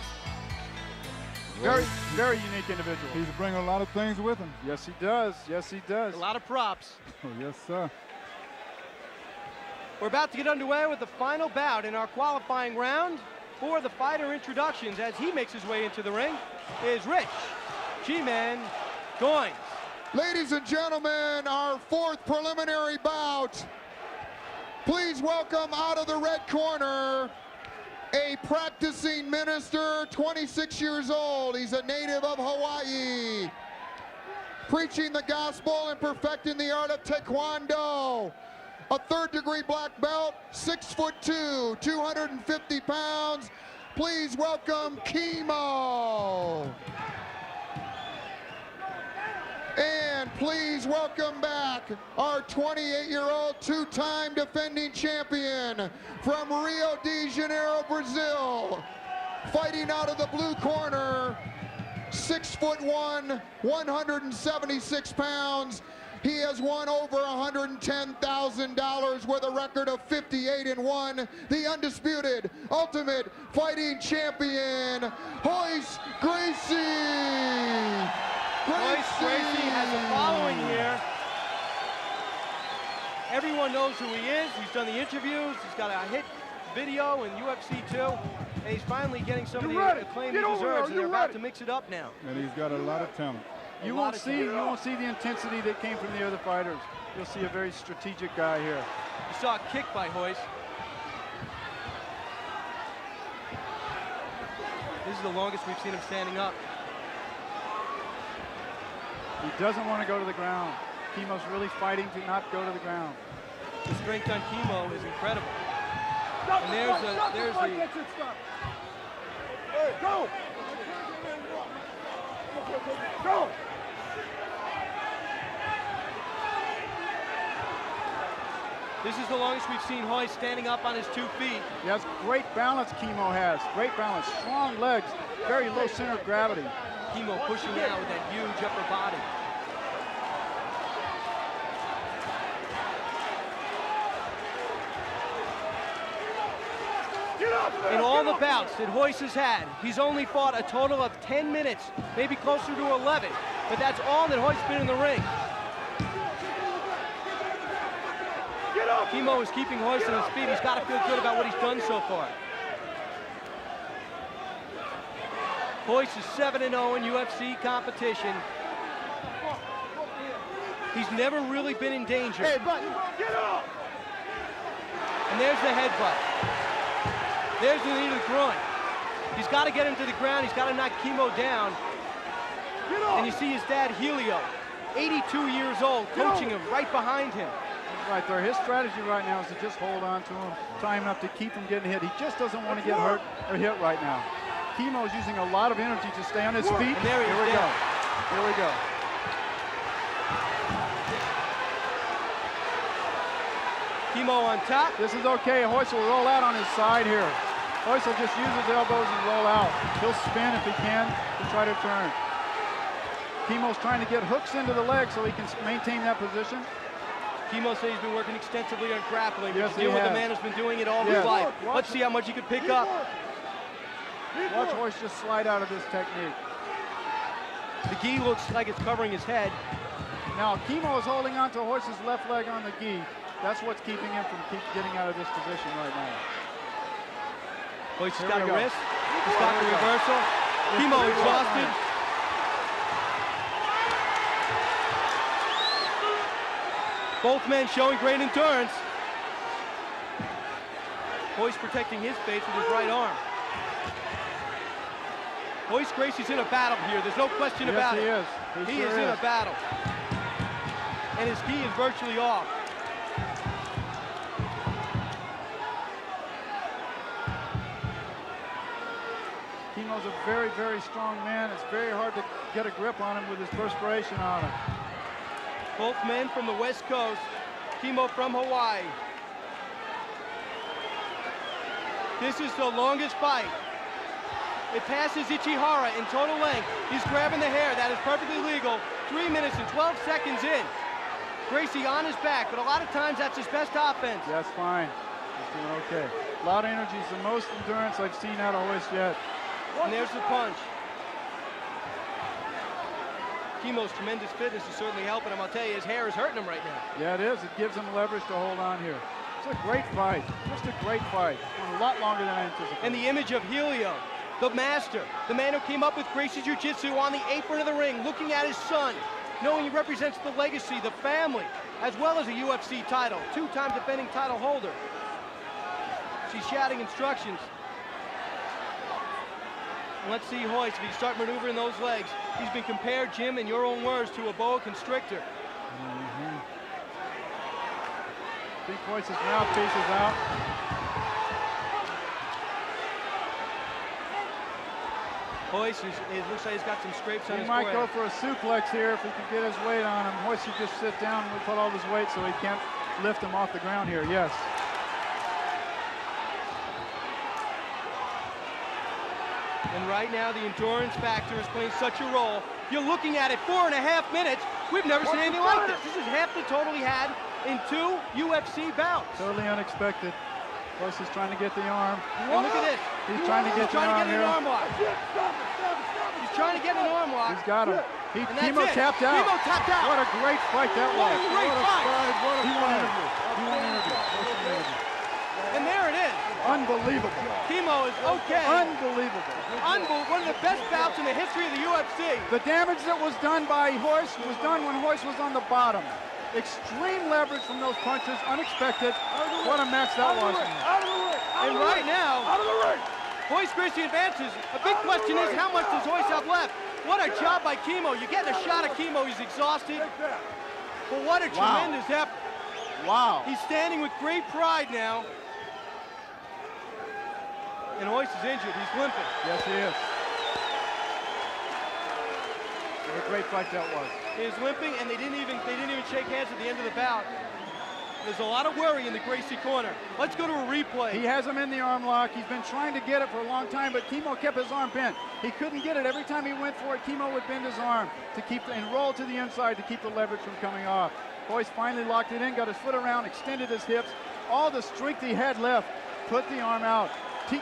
Very, very unique individual. He's bringing a lot of things with him. Yes, he does. Yes, he does. A lot of props. Oh, yes, sir. We're about to get underway with the final bout in our qualifying round. For the fighter introductions, as he makes his way into the ring, is Rich G-Man Goins. Ladies and gentlemen, our fourth preliminary bout. Please welcome out of the red corner, a practicing minister, 26 years old. He's a native of Hawaii, preaching the gospel and perfecting the art of Taekwondo. a third-degree black belt, 6'2", 250 pounds. Please welcome Kimo. And please welcome back our 28-year-old two-time defending champion from Rio de Janeiro, Brazil. Fighting out of the blue corner, 6'1", 176 pounds. He has won over $110,000 with a record of 58-1. The undisputed Ultimate Fighting Champion, Royce Gracie. Royce Gracie has a following here. Everyone knows who he is. He's done the interviews. He's got a hit video in UFC 2. And he's finally getting some of the acclaim he deserves. And they're about to mix it up now. And he's got a lot of talent. You won't see the intensity that came from the other fighters. You'll see a very strategic guy here. You saw a kick by Royce. This is the longest we've seen him standing up. He doesn't want to go to the ground. Kimo's really fighting to not go to the ground. The strength on Kimo is incredible. And there's the Go! Go! This is the longest we've seen Royce standing up on his 2 feet. Yes, great balance Kimo has. Great balance, strong legs, very low center of gravity. Kimo pushing out with that huge upper body. In all the bouts that Royce has had, he's only fought a total of 10 minutes, maybe closer to 11, but that's all that Royce's been in the ring. Kimo is keeping Royce on his feet. He's got to feel good about what he's done so far. Royce is 7-0 in UFC competition. He's never really been in danger. Hey, Button, get up! And there's the headbutt. There's the knee to the groin. He's got to get him to the ground. He's got to knock Kimo down. And you see his dad, Helio, 82 years old, coaching him right behind him. Right there. His strategy right now is to just hold on to him, tie him up to keep him getting hit. He just doesn't want to get hurt or hit right now. Kimo is using a lot of energy to stay on his feet. And there he is. Here we go. Here we go. Kimo on top. This is okay. Royce will roll out on his side here. Royce will just use his elbows and roll out. He'll spin if he can to try to turn. Kimo's trying to get hooks into the leg so he can maintain that position. Kimo says he's been working extensively on grappling. Yes, deal with the man who's been doing it all his life. Let's see how much he can pick up. Watch Royce just slide out of this technique. The gi looks like it's covering his head. Now, Kimo is holding on to Royce's left leg on the gi. That's what's keeping him from getting out of this position right now. Royce has got a wrist. He's got the reversal. Kimo exhausted. Both men showing great endurance. Royce protecting his face with his right arm. Royce Gracie's in a battle here. There's no question about it. Yes, he is in a battle. And his gi is virtually off. Kimo's a very, very strong man. It's very hard to get a grip on him with his perspiration on him. Both men from the West Coast. Kimo from Hawaii. This is the longest fight. It passes Ichihara in total length. He's grabbing the hair. That is perfectly legal. 3 minutes and 12 seconds in. Gracie on his back, but a lot of times that's his best offense. That's fine. He's doing okay. A lot of energy. It's the most endurance I've seen out of Royce yet. And there's the punch. Kimo's tremendous fitness is certainly helping him. I'll tell you, his hair is hurting him right now. Yeah, it is. It gives him leverage to hold on here. It's a great fight. Just a great fight. A lot longer than I anticipated. And the image of Helio, the master, the man who came up with Gracie Jiu-Jitsu on the apron of the ring, looking at his son, knowing he represents the legacy, the family, as well as a UFC title, two-time defending title holder. She's shouting instructions. And let's see Royce, if he start maneuvering those legs. He's been compared, Jim, in your own words, to a boa constrictor. think Royce's mouthpiece is out. Royce, it looks like he's got some scrapes on He his might forehead. go for a suplex here if he can get his weight on him. Royce should just sit down and put all his weight so he can't lift him off the ground here. Yes. And right now, the endurance factor is playing such a role. You're looking at it 4.5 minutes. We've never seen anything like this. This is half the total he had in 2 UFC bouts. Totally unexpected. Royce is trying to get the arm. And look at this. He's trying to get the arm here. An arm lock. He's trying to get an arm lock. He's got him. And that's Kimo it. tapped out. Kimo tapped out. What a great fight that What was. a great fight. He won an interview. He won an interview. And there it is. Unbelievable. Kimo is okay. Unbelievable. One of the best bouts in the history of the UFC. The damage that was done by Royce was done when Royce was on the bottom. Extreme leverage from those punches, unexpected. What a match that was. And right now, Royce Gracie advances. A big question is, how much does Royce have left? What a job by Kimo. You're getting a shot of Kimo. He's exhausted. But what a tremendous effort. Wow. He's standing with great pride now. And Royce is injured. He's limping. Yes, he is. What a great fight that was. He's limping, and they didn't even shake hands at the end of the bout. There's a lot of worry in the Gracie corner. Let's go to a replay. He has him in the arm lock. He's been trying to get it for a long time, but Kimo kept his arm bent. He couldn't get it. Every time he went for it, Kimo would bend his arm to keep and roll to the inside to keep the leverage from coming off. Royce finally locked it in, got his foot around, extended his hips. All the strength he had left, put the arm out.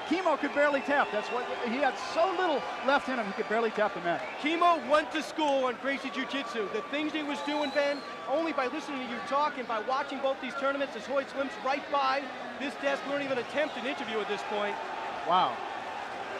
Kimo could barely tap. That's what he had, so little left in him, he could barely tap the mat. Kimo went to school on Gracie Jiu-Jitsu. The things he was doing, Ben, only by listening to you talk and by watching both these tournaments as Royce limps right by this desk. We don't even attempt an interview at this point. Wow.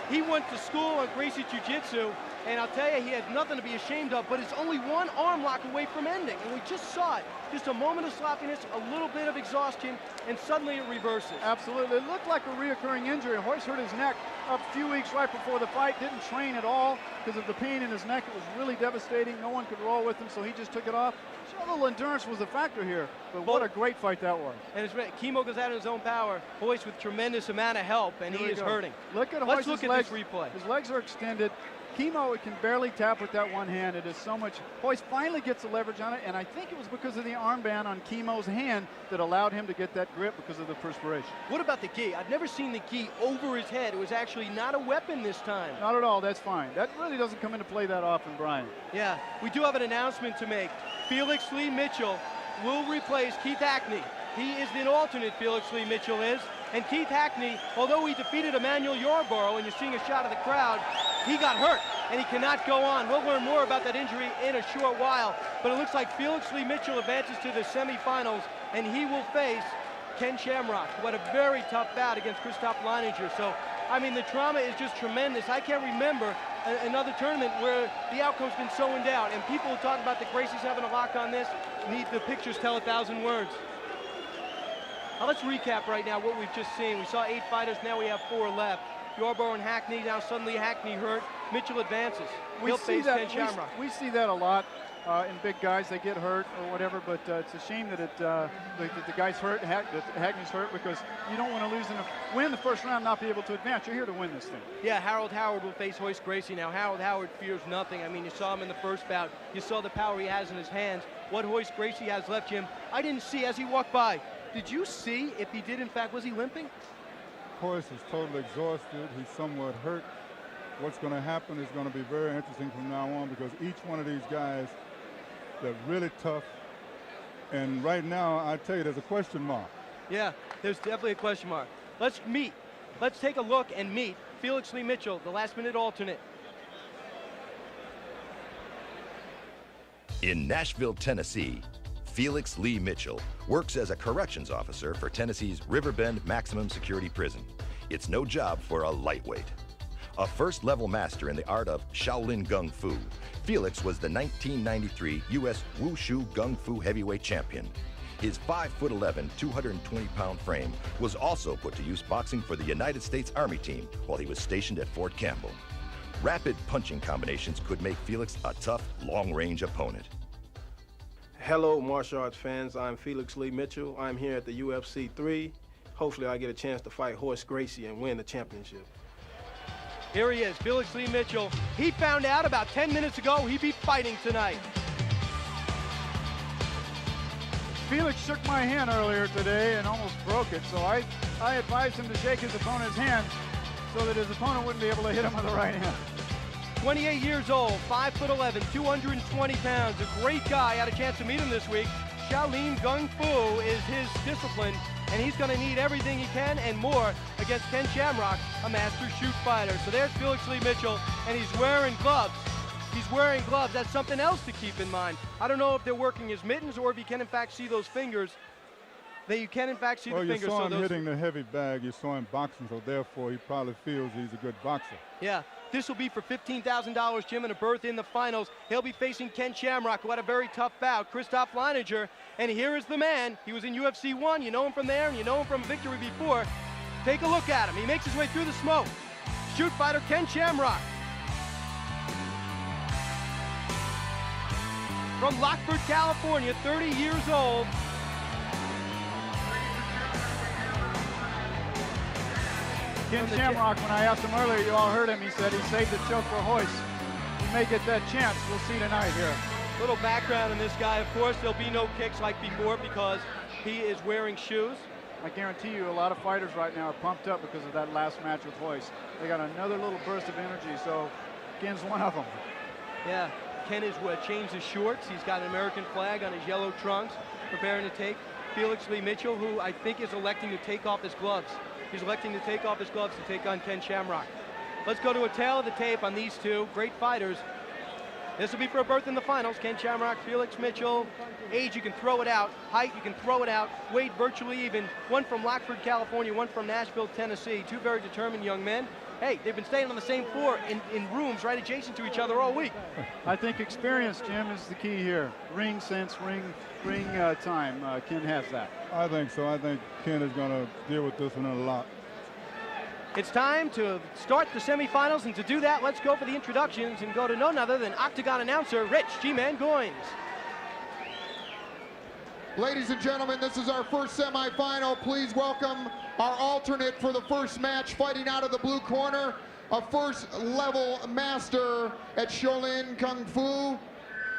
He went to school on Gracie Jiu-Jitsu, and I'll tell you, he has nothing to be ashamed of, but it's only one arm lock away from ending, and we just saw it. Just a moment of sloppiness, a little bit of exhaustion, and suddenly it reverses. Absolutely. It looked like a reoccurring injury. Royce hurt his neck a few weeks right before the fight, didn't train at all because of the pain in his neck. It was really devastating. No one could roll with him, so he just took it off. So a little endurance was a factor here, but what a great fight that was. And it's Kimo goes out in his own power. Royce with tremendous amount of help, and he is hurting. Look at Let's Royce's look at legs. this replay. His legs are extended. Kimo can barely tap with that one hand. It is so much. Royce finally gets the leverage on it, and I think it was because of the armband on Kimo's hand that allowed him to get that grip because of the perspiration. What about the gi? I've never seen the gi over his head. It was actually not a weapon this time. Not at all. That's fine. That really doesn't come into play that often, Brian. Yeah, we do have an announcement to make. Felix Lee Mitchell will replace Keith Hackney. He is the alternate, Felix Lee Mitchell is. And Keith Hackney, although he defeated Emmanuel Yarborough, and you're seeing a shot of the crowd, he got hurt, and he cannot go on. We'll learn more about that injury in a short while. But it looks like Felix Lee Mitchell advances to the semifinals, and he will face Ken Shamrock, who had a very tough bout against Christoph Leininger. So, I mean, the trauma is just tremendous. I can't remember another tournament where the outcome's been so in doubt, and people who talk about the Gracies having a lock on this need the pictures tell 1,000 words. Now let's recap right now what we've just seen. We saw 8 fighters, now we have 4 left. Yarborough and Hackney, now suddenly Hackney hurt. Mitchell advances. He'll face Ken Shamrock. We see that a lot in big guys. They get hurt or whatever, but it's a shame that the guy's hurt, that Hackney's hurt, because you don't want to win the first round, not be able to advance. You're here to win this thing. Yeah, Harold Howard will face Royce Gracie. Now, Harold Howard fears nothing. I mean, you saw him in the first bout. You saw the power he has in his hands. What Royce Gracie has left, Jim, I didn't see as he walked by. Did you see if he did, in fact, was he limping? Royce is totally exhausted. He's somewhat hurt. What's going to happen is going to be very interesting from now on, because each one of these guys, they're really tough. And right now, I tell you, there's a question mark. Yeah, there's definitely a question mark. Let's meet. Let's take a look and meet Felix Lee Mitchell, the last-minute alternate. In Nashville, Tennessee, Felix Lee Mitchell works as a corrections officer for Tennessee's Riverbend Maximum Security Prison. It's no job for a lightweight. A first-level master in the art of Shaolin Gung Fu, Felix was the 1993 U.S. Wushu Gung Fu heavyweight champion. His 5'11", 220-pound frame was also put to use boxing for the United States Army team while he was stationed at Fort Campbell. Rapid punching combinations could make Felix a tough, long-range opponent. Hello, martial arts fans. I'm Felix Lee Mitchell. I'm here at the UFC 3. Hopefully I get a chance to fight Royce Gracie and win the championship. Here he is, Felix Lee Mitchell. He found out about 10 minutes ago he'd be fighting tonight. Felix shook my hand earlier today and almost broke it, so I advised him to shake his opponent's hand so that his opponent wouldn't be able to hit him with the right hand. 28 years old, 5'11", 220 pounds, a great guy. I had a chance to meet him this week. Shaolin Kung Fu is his discipline, and he's going to need everything he can and more against Ken Shamrock, a master shoot fighter. So there's Felix Lee Mitchell, and he's wearing gloves. He's wearing gloves. That's something else to keep in mind. I don't know if they're working his mittens or if you can in fact see those fingers. You can in fact see the fingers. You saw him hitting the heavy bag. You saw him boxing, so therefore he probably feels he's a good boxer. Yeah. This will be for $15,000, Jim, and a berth in the finals. He'll be facing Ken Shamrock, who had a very tough bout, Christoph Leininger. And here is the man. He was in UFC 1. You know him from there, and you know him from victory before. Take a look at him. He makes his way through the smoke. Shoot fighter Ken Shamrock. From Lockford, California, 30 years old. Ken Shamrock, when I asked him earlier, you all heard him, he said he saved the choke for Royce. He may get that chance. We'll see tonight here. Little background on this guy. Of course, there'll be no kicks like before because he is wearing shoes. I guarantee you a lot of fighters right now are pumped up because of that last match with Royce. They got another little burst of energy, so Ken's one of them. Yeah, Ken has changed his shorts. He's got an American flag on his yellow trunks, preparing to take Felix Lee Mitchell, who I think is electing to take off his gloves. He's electing to take off his gloves to take on Ken Shamrock. Let's go to a tail of the tape on these two great fighters. This will be for a berth in the finals. Ken Shamrock, Felix Mitchell. Age, you can throw it out. Height, you can throw it out. Weight, virtually even. One from Lockford, California, one from Nashville, Tennessee. Two very determined young men. Hey, they've been staying on the same floor in rooms right adjacent to each other all week. I think experience, Jim, is the key here. Ring sense, ring time. Ken has that. I think so. I think Ken is going to deal with this one a lot. It's time to start the semifinals, and to do that, let's go for the introductions and go to none other than Octagon announcer Rich G-Man Goins. Ladies and gentlemen, this is our first semifinal. Please welcome our alternate for the first match, fighting out of the blue corner, a first-level master at Shaolin Kung Fu.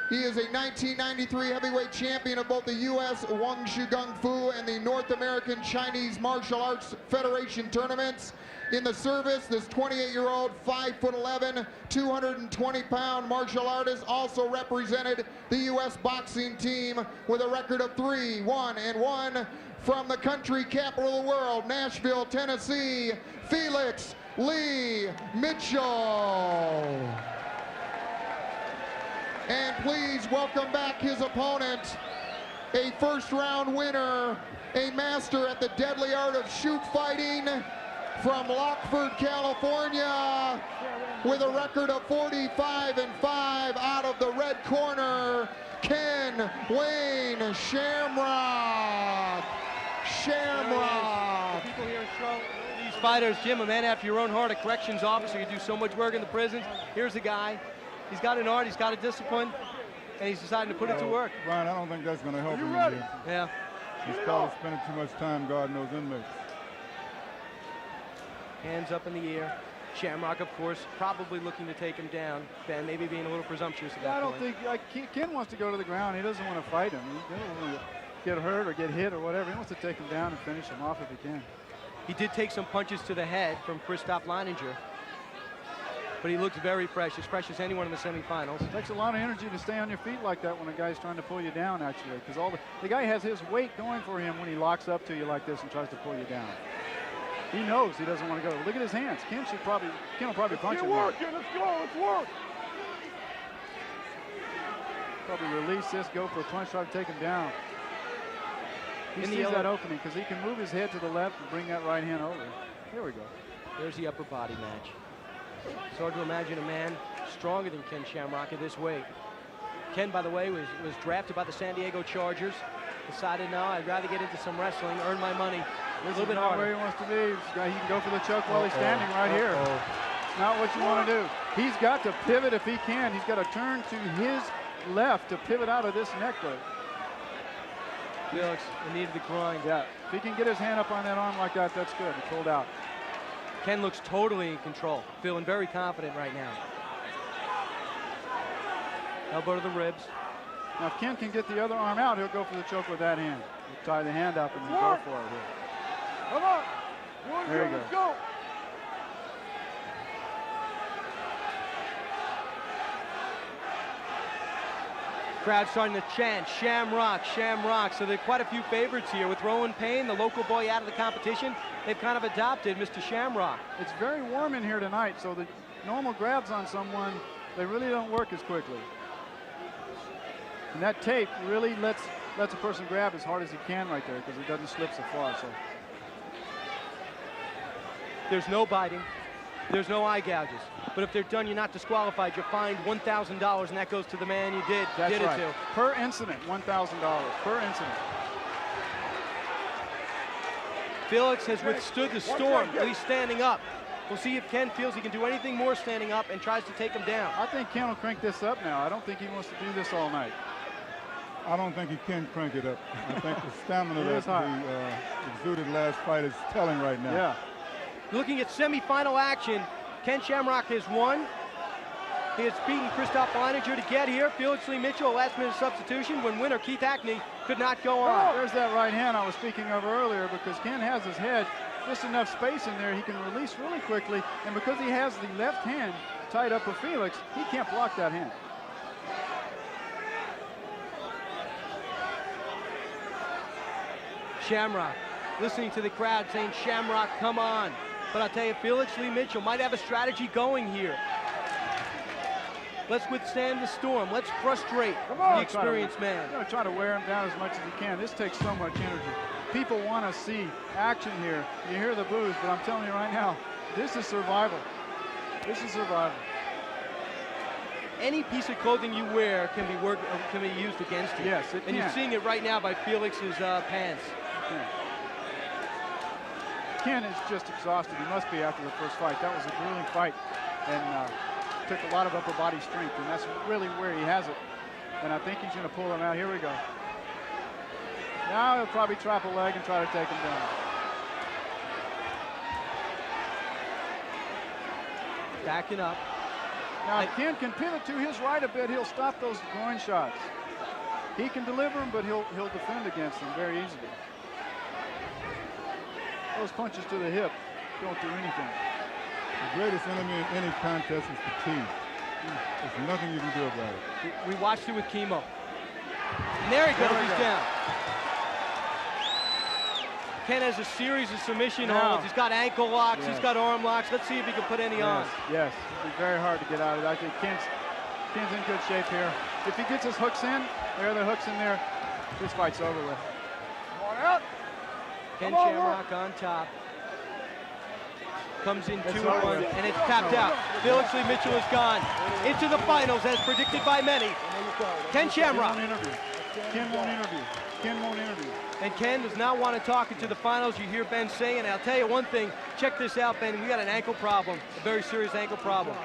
He is a 1993 heavyweight champion of both the U.S. Wushu Kung Fu and the North American Chinese Martial Arts Federation tournaments. In the service, this 28-year-old, 5'11", 220-pound martial artist also represented the U.S. boxing team with a record of 3-1-1 from the country capital of the world, Nashville, Tennessee, Felix Lee Mitchell. And please welcome back his opponent, a first-round winner, a master at the deadly art of shoot fighting, from Lockford, California, with a record of 45-5 out of the red corner, Ken Wayne Shamrock. People here in Charlotte, these fighters, Jim, a man after your own heart, a corrections officer. You do so much work in the prisons. Here's a guy. He's got an art, he's got a discipline, and he's deciding to put it to work. Brian, I don't think that's going to help him. Yeah. He's probably spending too much time guarding those inmates. Hands up in the air. Shamrock, of course, probably looking to take him down. Ben maybe being a little presumptuous at that I don't point. think Ken wants to go to the ground. He doesn't want to fight him. He doesn't want to get hurt or get hit or whatever. He wants to take him down and finish him off if he can. He did take some punches to the head from Christoph Leininger, but he looks very fresh, as fresh as anyone in the semifinals. It takes a lot of energy to stay on your feet like that when a guy's trying to pull you down, actually, because the guy has his weight going for him when he locks up to you like this and tries to pull you down. He knows he doesn't want to go. Look at his hands. Ken will probably punch him. Let's go, let's work. Probably release this, go for a punch, try to take him down. He sees that opening because he can move his head to the left and bring that right hand over. There we go. There's the upper body match. It's hard to imagine a man stronger than Ken Shamrock at this weight. Ken, by the way, was drafted by the San Diego Chargers. Decided, no, I'd rather get into some wrestling, earn my money a little bit harder. Where he wants to be. He can go for the choke while he's standing right here. It's not what you want to do. He's got to pivot if he can. He's got to turn to his left to pivot out of this neck break. Felix needed the grind. Yeah, if he can get his hand up on that arm like that, that's good. He pulled out. Ken looks totally in control, feeling very confident right now. Elbow to the ribs. Now, if Ken can get the other arm out, he'll go for the choke with that hand. He'll tie the hand up and then go for it here. Come on. There you Let's go. go. Crowd starting to chant, Shamrock, Shamrock. So there are quite a few favorites here. With Rowan Payne, the local boy out of the competition, they've kind of adopted Mr. Shamrock. It's very warm in here tonight, so the normal grabs on someone, they really don't work as quickly. And that tape really lets a person grab as hard as he can right there because it doesn't slip so far. So There's no biting. There's no eye gouges. But if they're done, you're not disqualified. You're fined $1,000, and that goes to the man you did that's it right. to. Per incident, $1,000 per incident. Felix has withstood the storm, at least standing up. We'll see if Ken feels he can do anything more standing up and tries to take him down. I think Ken will crank this up now. I don't think he wants to do this all night. I don't think he can crank it up. I think the stamina that he exuded last fight is telling right now. Yeah. Looking at semifinal action, Ken Shamrock has won. He has beaten Christoph Leininger to get here. Felix Lee Mitchell, a last-minute substitution when winner Keith Hackney could not go on. There's that right hand I was speaking of earlier because Ken has his head just enough space in there he can release really quickly, and because he has the left hand tied up with Felix, he can't block that hand. Shamrock listening to the crowd saying, Shamrock, come on. But I'll tell you, Felix Lee Mitchell might have a strategy going here. Let's withstand the storm. Let's frustrate the experienced man. You're going to try to wear him down as much as you can. This takes so much energy. People want to see action here. You hear the boos, but I'm telling you right now, this is survival. This is survival. Any piece of clothing you wear can be used against you. Yes, it and you're seeing it right now by Felix's pants. Ken is just exhausted. He must be after the first fight. That was a grueling fight and took a lot of upper body strength, and that's really where he has it. And I think he's going to pull him out. Here we go. Now he'll probably trap a leg and try to take him down. Backing up. Now, if Ken can pivot to his right a bit, he'll stop those groin shots. He can deliver them, but he'll defend against them very easily. Those punches to the hip don't do anything. The greatest enemy in any contest is fatigue. There's nothing you can do about it. We watched it with Chemo. And there he goes, he's down. Ken has a series of submission holds. He's got ankle locks, he's got arm locks. Let's see if he can put any on. Yes, it'll be very hard to get out of it. I think Ken's in good shape here. If he gets his hooks in, there are the hooks in there, this fight's over with. Come on out. Ken Shamrock on top. Comes in 2-1, and it's tapped out. Felix Lee Mitchell is gone into the finals, as predicted by many. Ken Shamrock. Ken won't interview. Ken won't interview. And Ken does not want to talk into the finals. You hear Ben saying, and I'll tell you one thing. Check this out, Ben. We got an ankle problem, a very serious ankle problem,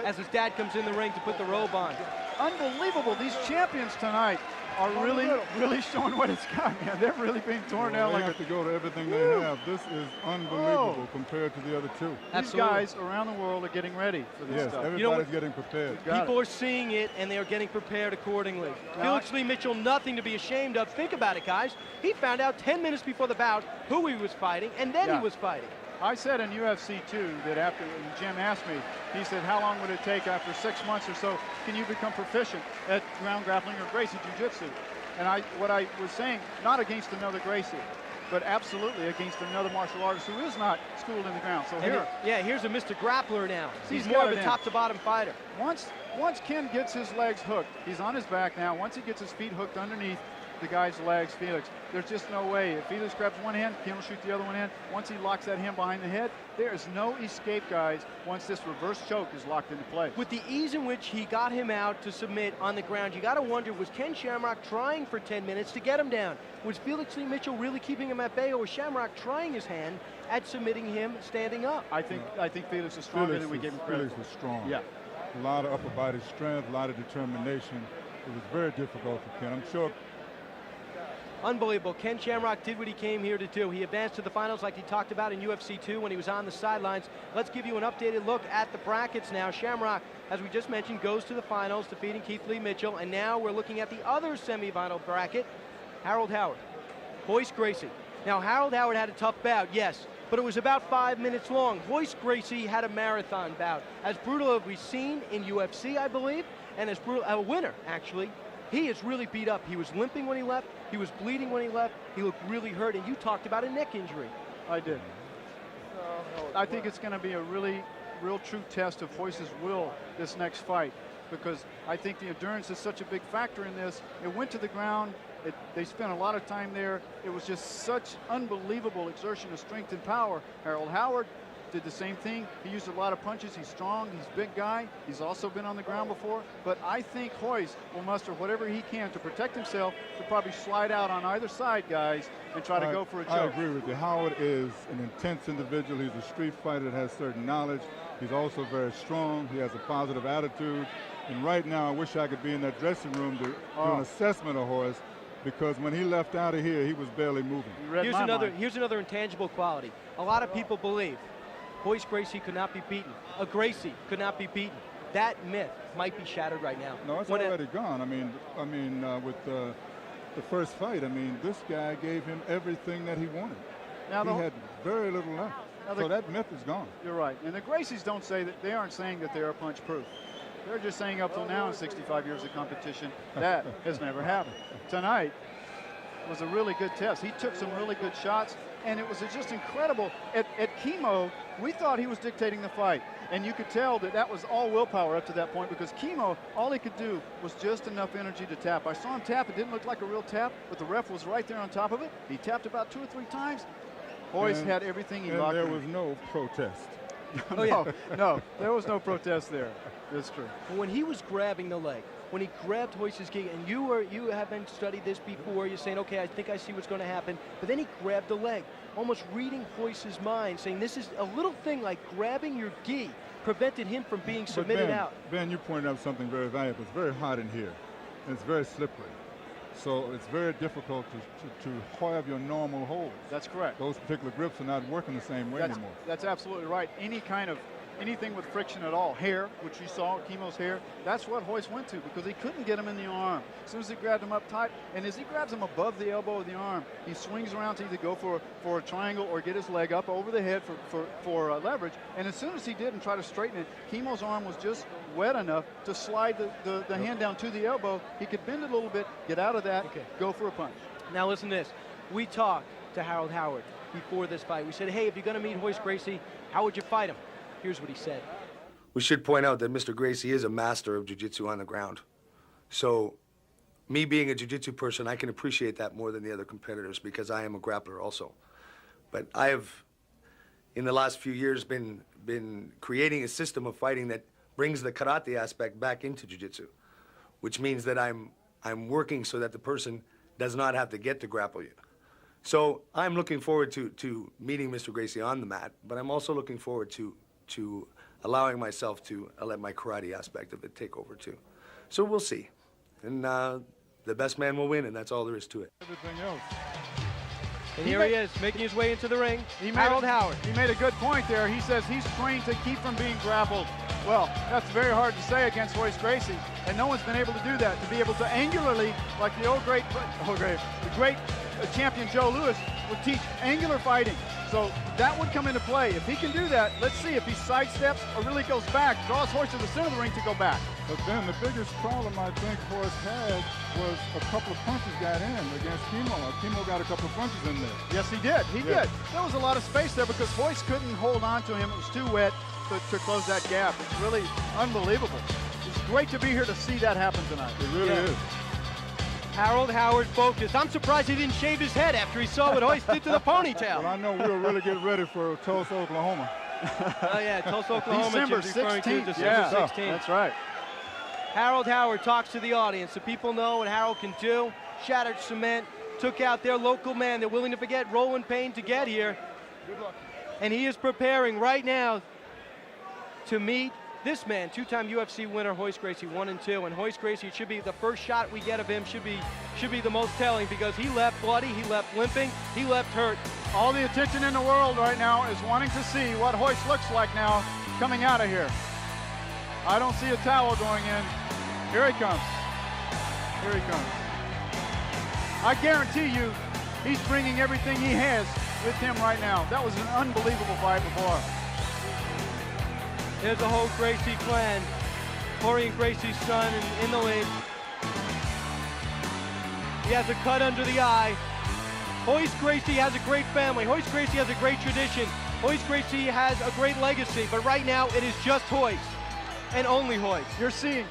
as his dad comes in the ring to put the robe on. Unbelievable. These champions tonight are really showing what it's got, man. They're really being torn out. They have to go to everything they have. This is unbelievable compared to the other two. These guys around the world are getting ready for this stuff. Everybody's getting prepared. People are seeing it, and they are getting prepared accordingly. Felix Lee Mitchell, nothing to be ashamed of. Think about it, guys. He found out 10 minutes before the bout who he was fighting, and then he was fighting. I said in UFC 2 that after Jim asked me, he said, how long would it take after 6 months or so can you become proficient at ground grappling or Gracie Jiu-Jitsu? And what I was saying, not against another Gracie, but absolutely against another martial artist who is not schooled in the ground. So here's a Mr. Grappler now. He's more got of a top-to-bottom fighter. Once Ken gets his legs hooked, he's on his back now. Once he gets his feet hooked underneath the guy's legs, Felix, there's just no way. If Felix grabs one hand, Ken will shoot the other one in. Once he locks that hand behind the head, there is no escape, guys, once this reverse choke is locked into place. With the ease in which he got him out to submit on the ground, you got to wonder, was Ken Shamrock trying for 10 minutes to get him down? Was Felix Lee Mitchell really keeping him at bay, or was Shamrock trying his hand at submitting him standing up? I think Felix is stronger than we gave him credit. Felix was strong. Yeah. A lot of upper body strength, a lot of determination. It was very difficult for Ken. I'm sure Unbelievable. Ken Shamrock did what he came here to do. He advanced to the finals like he talked about in UFC 2 when he was on the sidelines. Let's give you an updated look at the brackets now. Shamrock, as we just mentioned, goes to the finals, defeating Keith Lee Mitchell. And now we're looking at the other semifinal bracket. Harold Howard, Royce Gracie. Now, Harold Howard had a tough bout, yes, but it was about 5 minutes long. Royce Gracie had a marathon bout. As brutal as we've seen in UFC, I believe, and as brutal, a winner, actually. He is really beat up. He was limping when he left. He was bleeding when he left. He looked really hurt, and you talked about a neck injury. I did. I think it's going to be a real true test of Royce's will this next fight, because I think the endurance is such a big factor in this. It went to the ground. They spent a lot of time there. It was just such unbelievable exertion of strength and power. Harold Howard did the same thing. He used a lot of punches. He's strong. He's a big guy. He's also been on the ground before. But I think Royce will muster whatever he can to protect himself, to probably slide out on either side, guys, and try to go for a choke. I agree with you. Howard is an intense individual. He's a street fighter that has certain knowledge. He's also very strong. He has a positive attitude. And right now, I wish I could be in that dressing room to do an assessment of Royce, because when he left out of here, he was barely moving. Here's another intangible quality. A lot of people believe Royce Gracie could not be beaten. A Gracie could not be beaten. That myth might be shattered right now. No, it's already gone. I mean, with the first fight, I mean, this guy gave him everything that he wanted. Now he had very little left. So that myth is gone. You're right. And the Gracies don't say that. They aren't saying that they are punch proof. They're just saying up till now in 65 years of competition, that has never happened. Tonight was a really good test. He took some really good shots, and it was just incredible. At Chemo, we thought he was dictating the fight, and you could tell that that was all willpower up to that point, because Chemo, all he could do was just enough energy to tap. I saw him tap. It didn't look like a real tap, but the ref was right there on top of it. He tapped about 2 or 3 times. Royce had everything he locked in. And there was no protest. No, there was no protest there. That's true. But when he was grabbing the leg, when he grabbed Royce's gi, and you haven't studied this before, you're saying, okay, I think I see what's going to happen. But then he grabbed the leg, almost reading Royce's mind, saying this is a little thing like grabbing your gi prevented him from being submitted out. Ben, you pointed out something very valuable. It's very hot in here, and it's very slippery. So it's very difficult to have your normal holds. That's correct. Those particular grips are not working the same way anymore. That's absolutely right. Anything with friction at all, hair, which you saw, Chemo's hair, that's what Royce went to, because he couldn't get him in the arm. As soon as he grabbed him up tight, and as he grabs him above the elbow of the arm, he swings around to either go for a triangle or get his leg up over the head for leverage. And as soon as he did and try to straighten it, Chemo's arm was just wet enough to slide the hand down to the elbow. He could bend it a little bit, get out of that, go for a punch. Now listen to this. We talked to Harold Howard before this fight. We said, hey, if you're going to meet Royce Gracie, how would you fight him? Here's what he said. We should point out that Mr. Gracie is a master of jiu-jitsu on the ground. So me being a jiu-jitsu person, I can appreciate that more than the other competitors, because I am a grappler also. But I have, in the last few years, been creating a system of fighting that brings the karate aspect back into jiu-jitsu, which means that I'm working so that the person does not have to get to grapple you. So I'm looking forward to meeting Mr. Gracie on the mat, but I'm also looking forward to allowing myself to let my karate aspect of it take over too. So we'll see. And the best man will win, and that's all there is to it. Everything else. And here he is, making his way into the ring, Harold Howard. He made a good point there. He says he's trained to keep from being grappled. Well, that's very hard to say against Royce Gracie, and no one's been able to do that, to be able to angularly, like the great champion Joe Louis would teach angular fighting. So that would come into play. If he can do that, let's see if he sidesteps or really goes back, draws Royce to the center of the ring to go back. But then the biggest problem I think Royce had was a couple of punches got in against Chemo. Chemo got a couple of punches in there. Yes, he did. He did. There was a lot of space there because Royce couldn't hold on to him. It was too wet to close that gap. It's really unbelievable. It's great to be here to see that happen tonight. It really is. Harold Howard focused. I'm surprised he didn't shave his head after he saw what Royce did to the ponytail. Well, I know we'll really get ready for Tulsa, Oklahoma. Oh, yeah, Tulsa, Oklahoma. December 16th. December 16th. That's right. Harold Howard talks to the audience so people know what Harold can do. Shattered cement, took out their local man. They're willing to forget Roland Payne to get here. Good luck. And he is preparing right now to meet This man, two-time UFC winner, Royce Gracie, 1 and 2, and Royce Gracie, it should be the first shot we get of him should be the most telling, because he left bloody, he left limping, he left hurt. All the attention in the world right now is wanting to see what Royce looks like now coming out of here. I don't see a towel going in. Here he comes. Here he comes. I guarantee you, he's bringing everything he has with him right now. That was an unbelievable fight before. There's the whole Gracie clan. Rorion Gracie's son in the lead. He has a cut under the eye. Royce Gracie has a great family. Royce Gracie has a great tradition. Royce Gracie has a great legacy, but right now it is just Royce and only Royce. You're seeing.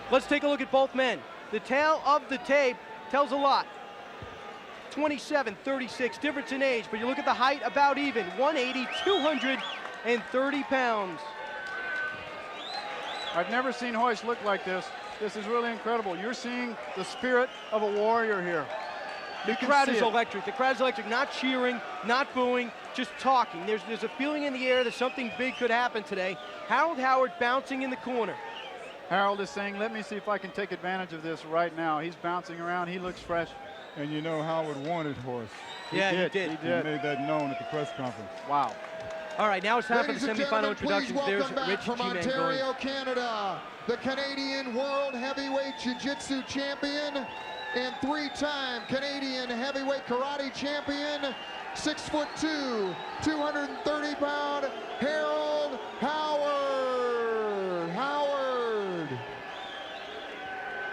Let's take a look at both men. The tail of the tape tells a lot. 27, 36, difference in age, but you look at the height, about even. 180, 230 pounds. I've never seen Royce look like this. This is really incredible. You're seeing the spirit of a warrior here. The crowd is electric. The crowd is electric. Not cheering, not booing, just talking. There's a feeling in the air that something big could happen today. Harold Howard bouncing in the corner. Harold is saying, let me see if I can take advantage of this right now. He's bouncing around. He looks fresh. And you know Howard wanted Royce. Yeah, he did. He made that known at the press conference. Wow. All right, now it's time for the semifinal introductions. There's Back Rich from G-Man Ontario, going. Canada, the Canadian World Heavyweight Jiu-Jitsu Champion and 3-time Canadian Heavyweight Karate Champion, 6'2", 230-pound Harold Howard.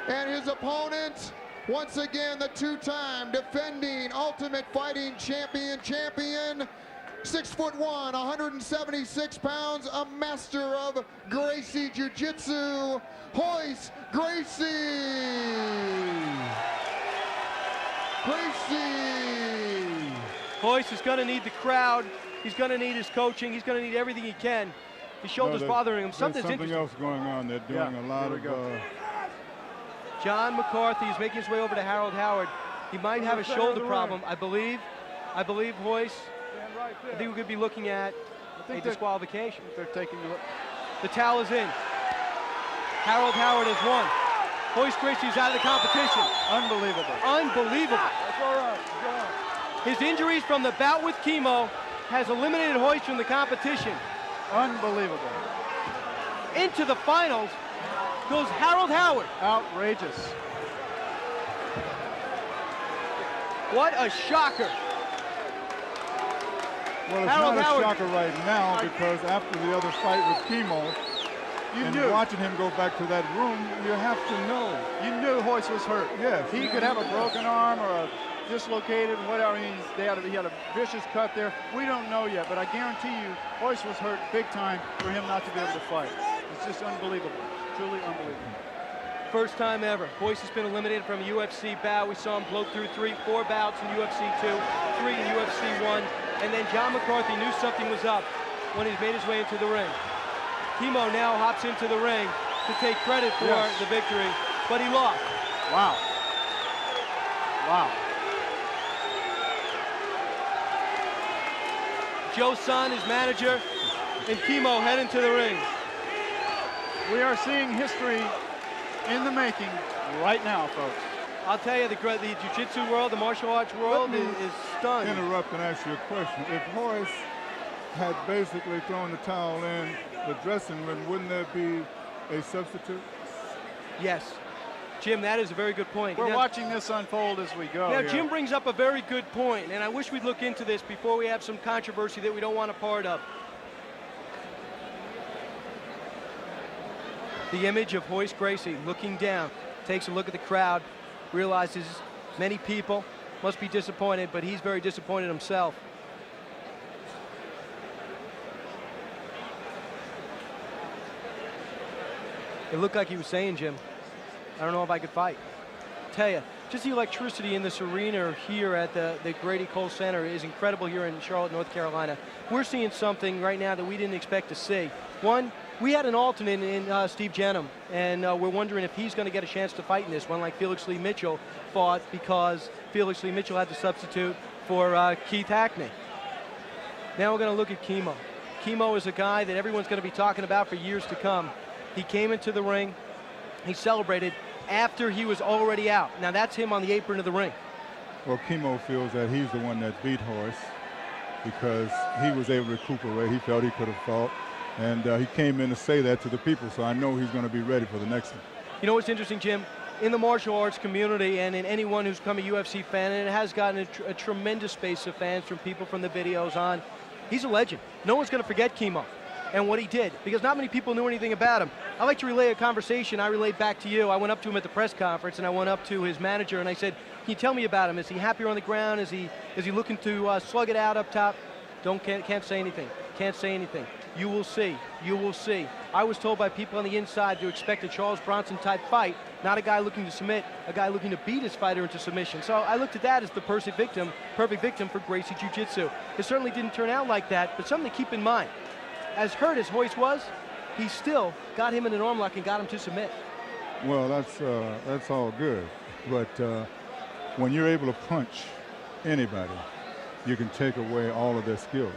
And his opponent, once again, the 2-time defending Ultimate Fighting Champion, 6'1", 176 pounds, a master of Gracie Jiu-Jitsu, Royce Gracie. Royce is going to need the crowd. He's going to need his coaching. He's going to need everything he can. His shoulder's bothering him. Something else going on. They're doing a lot of... John McCarthy is making his way over to Harold Howard. He might have a shoulder problem, I believe. Royce, I think we could be looking at a disqualification. They're taking a look. The towel is in. Harold Howard has won. Royce Gracie is out of the competition. Unbelievable. That's all right. His injuries from the bout with chemo has eliminated Royce from the competition. Unbelievable. Into the finals goes Harold Howard. Outrageous. What a shocker. Well, it's not a shocker right now because after the other fight with chemo, and watching him go back to that room, you have to know. You knew Royce was hurt. Yes. He could have a broken arm or a dislocated, whatever. I mean, he had a vicious cut there. We don't know yet, but I guarantee you, Royce was hurt big time for him not to be able to fight. It's just unbelievable. Truly unbelievable. First time ever. Royce has been eliminated from a UFC bout. We saw him blow through 4 bouts in UFC 2, 3 in UFC 1, and then John McCarthy knew something was up when he made his way into the ring. Chemo now hops into the ring to take credit for the victory, but he lost. Wow. Joe Son, his manager, and Chemo head into the ring. We are seeing history in the making right now, folks. I'll tell you, the jiu-jitsu world, the martial arts world is stunned. Interrupt and ask you a question. If Royce had basically thrown the towel in the dressing room, wouldn't there be a substitute? Yes. Jim, that is a very good point. We're watching this unfold as we go. Now, Jim brings up a very good point, and I wish we'd look into this before we have some controversy that we don't want a part of. The image of Royce Gracie looking down, takes a look at the crowd, realizes many people must be disappointed, but he's very disappointed himself. It looked like he was saying, Jim, I don't know if I could fight. Tell you, just the electricity in this arena here at the Grady Cole Center is incredible here in Charlotte, North Carolina. We're seeing something right now that we didn't expect to see. One, we had an alternate in Steve Jenham, and we're wondering if he's going to get a chance to fight in this one, like Felix Lee Mitchell fought, because Felix Lee Mitchell had to substitute for Keith Hackney. Now we're going to look at Chemo. Kimo is a guy that everyone's going to be talking about for years to come. He came into the ring, he celebrated after he was already out. Now that's him on the apron of the ring. Well, Kimo feels that he's the one that beat Horace because he was able to recuperate. He felt he could have fought, and he came in to say that to the people, so I know he's going to be ready for the next one. You know what's interesting, Jim? In the martial arts community and in anyone who's become a UFC fan, and it has gotten a tremendous base of fans from people from the videos on, he's a legend. No one's going to forget Kimo and what he did, because not many people knew anything about him. I like to relay a conversation I relayed back to you. I went up to him at the press conference, and I went up to his manager, and I said, can you tell me about him? Is he happier on the ground? Is he looking to slug it out up top? Can't say anything. Can't say anything. You will see. You will see. I was told by people on the inside to expect a Charles Bronson type fight, not a guy looking to submit, a guy looking to beat his fighter into submission. So I looked at that as the perfect victim for Gracie Jiu-Jitsu. It certainly didn't turn out like that, but something to keep in mind. As hurt as Royce was, he still got him in an arm lock and got him to submit. Well, that's all good, but when you're able to punch anybody, you can take away all of their skills.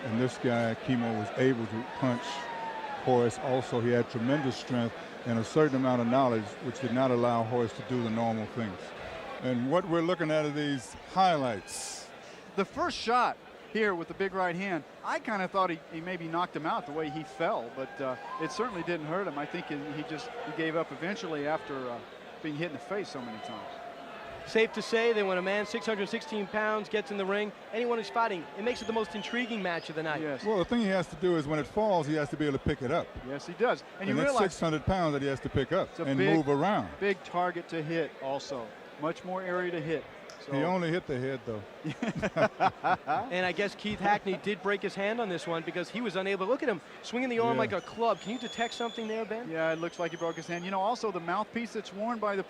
And this guy, Kimo, was able to punch Horace. Also, he had tremendous strength and a certain amount of knowledge, which did not allow Horace to do the normal things. And what we're looking at are these highlights. The first shot here with the big right hand, I kind of thought he maybe knocked him out the way he fell, but it certainly didn't hurt him. I think he gave up eventually after being hit in the face so many times. Safe to say that when a man 616 pounds gets in the ring, anyone who's fighting, it makes it the most intriguing match of the night. Yes. Well, the thing he has to do is when it falls, he has to be able to pick it up. Yes, he does. And you that's realize 600 pounds that he has to pick up and big, move around. Big target to hit also. Much more area to hit. So. He only hit the head, though. And I guess Keith Hackney did break his hand on this one because he was unable to look at him swinging the arm like a club. Can you detect something there, Ben? Yeah, it looks like he broke his hand. You know, also the mouthpiece that's worn by the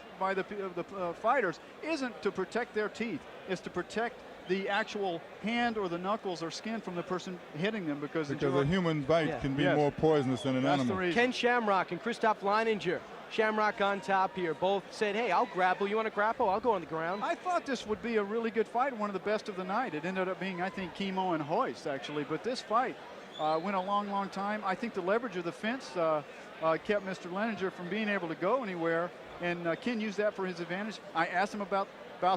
fighters isn't to protect their teeth. It's to protect the actual hand or the knuckles or skin from the person hitting them because a human bite can be more poisonous than an animal. Ken Shamrock and Christoph Leininger. Shamrock on top here. Both said, hey, I'll grapple. You want to grapple? I'll go on the ground. I thought this would be a really good fight, one of the best of the night. It ended up being, I think, Kimo and Royce, actually. But this fight went a long, long time. I think the leverage of the fence kept Mr. Leininger from being able to go anywhere. And Ken used that for his advantage. I asked him about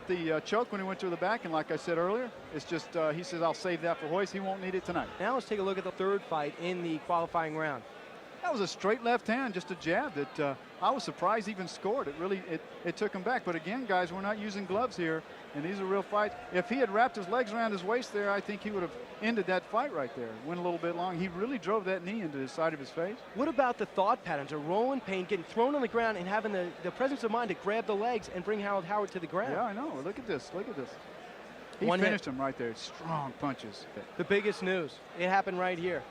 the choke when he went to the back. And like I said earlier, it's just, he says, I'll save that for Royce. He won't need it tonight. Now let's take a look at the third fight in the qualifying round. That was a straight left hand, just a jab that I was surprised even scored. It took him back. But again, guys, we're not using gloves here, and these are real fights. If he had wrapped his legs around his waist there, I think he would have ended that fight right there. Went a little bit long. He really drove that knee into the side of his face. What about the thought patterns of Roland Payne getting thrown on the ground and having the presence of mind to grab the legs and bring Harold Howard to the ground? Yeah, I know. Look at this. Look at this. He finished him right there. Strong punches. The biggest news. It happened right here.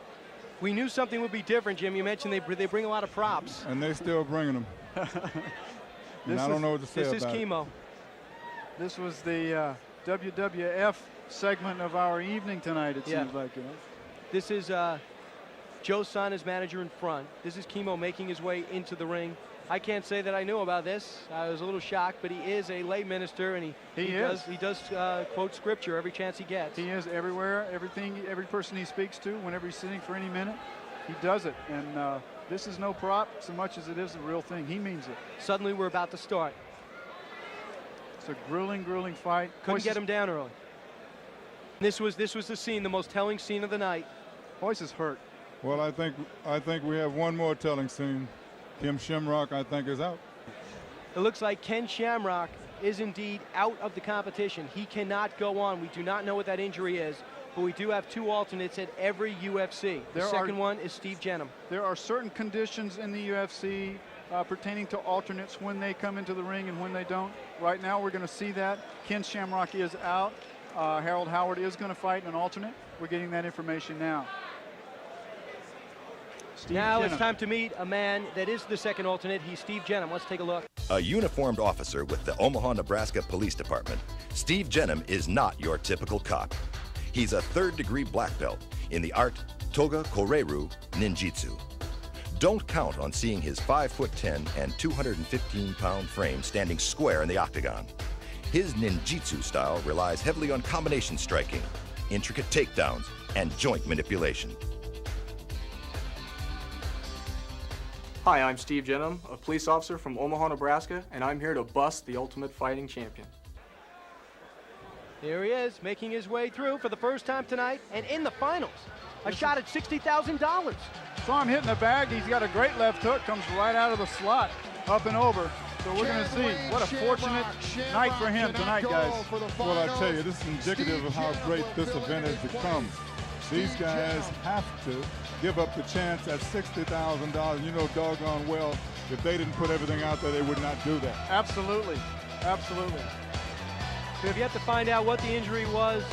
We knew something would be different, Jim. You mentioned they bring a lot of props. And they're still bringing them. And I don't know what to say about it. This is Kimo. This was the WWF segment of our evening tonight, it seems like. You know? This is Joe Son, his manager in front. This is Kimo making his way into the ring. I can't say that I knew about this. I was a little shocked, but he is a lay minister, and he does quote scripture every chance he gets. He is everywhere. Every person he speaks to, whenever he's sitting for any minute, he does it. And this is no prop so much as it is the real thing. He means it. Suddenly we're about to start. It's a grueling, grueling fight. Couldn't get him down early. This was the scene, the most telling scene of the night. Royce is hurt. Well, I think we have one more telling scene. Ken Shamrock, I think, is out. It looks like Ken Shamrock is indeed out of the competition. He cannot go on. We do not know what that injury is, but we do have two alternates at every UFC. The second one is Steve Jenham. There are certain conditions in the UFC pertaining to alternates when they come into the ring and when they don't. Right now, we're going to see that. Ken Shamrock is out. Harold Howard is going to fight an alternate. We're getting that information now. Now it's time to meet a man that is the second alternate. He's Steve Jenham. Let's take a look. A uniformed officer with the Omaha, Nebraska Police Department, Steve Jenham is not your typical cop. He's a third-degree black belt in the art Toga Koreru Ninjitsu. Don't count on seeing his 5'10" and 215-pound frame standing square in the octagon. His ninjitsu style relies heavily on combination striking, intricate takedowns, and joint manipulation. Hi, I'm Steve Jenham, a police officer from Omaha, Nebraska, and I'm here to bust the Ultimate Fighting Champion. Here he is, making his way through for the first time tonight, and in the finals, a shot at $60,000. Saw him hitting the bag. He's got a great left hook, comes right out of the slot, up and over. So we're going to see what a fortunate night for him tonight, guys. Well, I tell you, this is indicative of how great this event has become. These guys have to give up the chance at $60,000. You know doggone well, if they didn't put everything out there, they would not do that. Absolutely. Absolutely. We have yet to find out what the injury was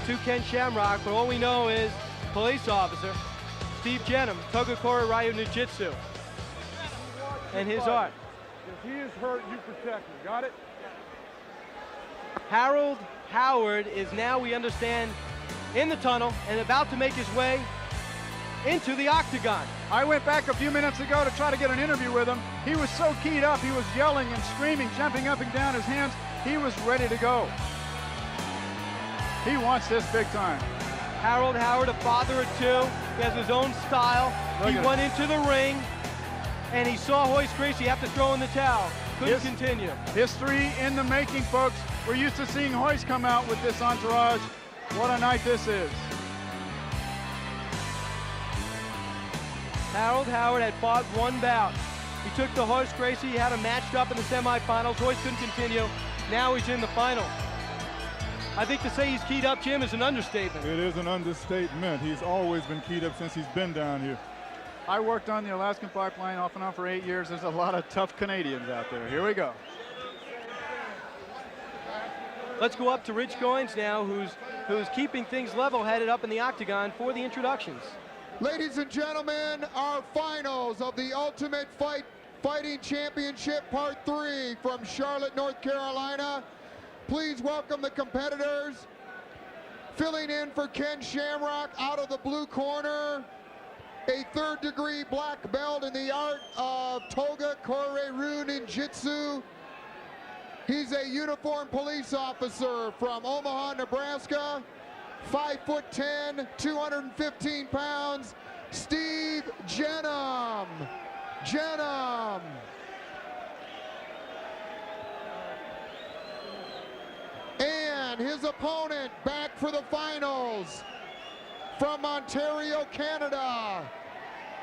to Ken Shamrock, but all we know is police officer Steve Jenham, Togakure Ryu Jiu-Jitsu, and his art. If he is hurt, you protect him. Got it? Harold Howard is now, we understand, in the tunnel and about to make his way into the octagon. I went back a few minutes ago to try to get an interview with him. He was so keyed up, he was yelling and screaming, jumping up and down his hands. He was ready to go. He wants this big time. Harold Howard, a father of two, he has his own style. He went into the ring and he saw Royce Gracie have to throw in the towel. Couldn't continue. History in the making, folks. We're used to seeing Royce come out with this entourage. What a night this is. Harold Howard had fought one bout. He took the Royce Gracie, he had him matched up in the semifinals. Royce couldn't continue. Now he's in the final. I think to say he's keyed up, Jim, is an understatement. It is an understatement. He's always been keyed up since he's been down here. I worked on the Alaskan pipeline off and on for 8 years. There's a lot of tough Canadians out there. Here we go. Let's go up to Rich Goins now, who's keeping things level-headed up in the octagon for the introductions. Ladies and gentlemen, our finals of the Ultimate Fighting Championship Part 3 from Charlotte, North Carolina. Please welcome the competitors. Filling in for Ken Shamrock out of the blue corner, a third-degree black belt in the art of Togakure Ryu Ninjutsu. He's a uniformed police officer from Omaha, Nebraska. 5'10", 215 pounds, Steve Jenham. And his opponent back for the finals from Ontario, Canada.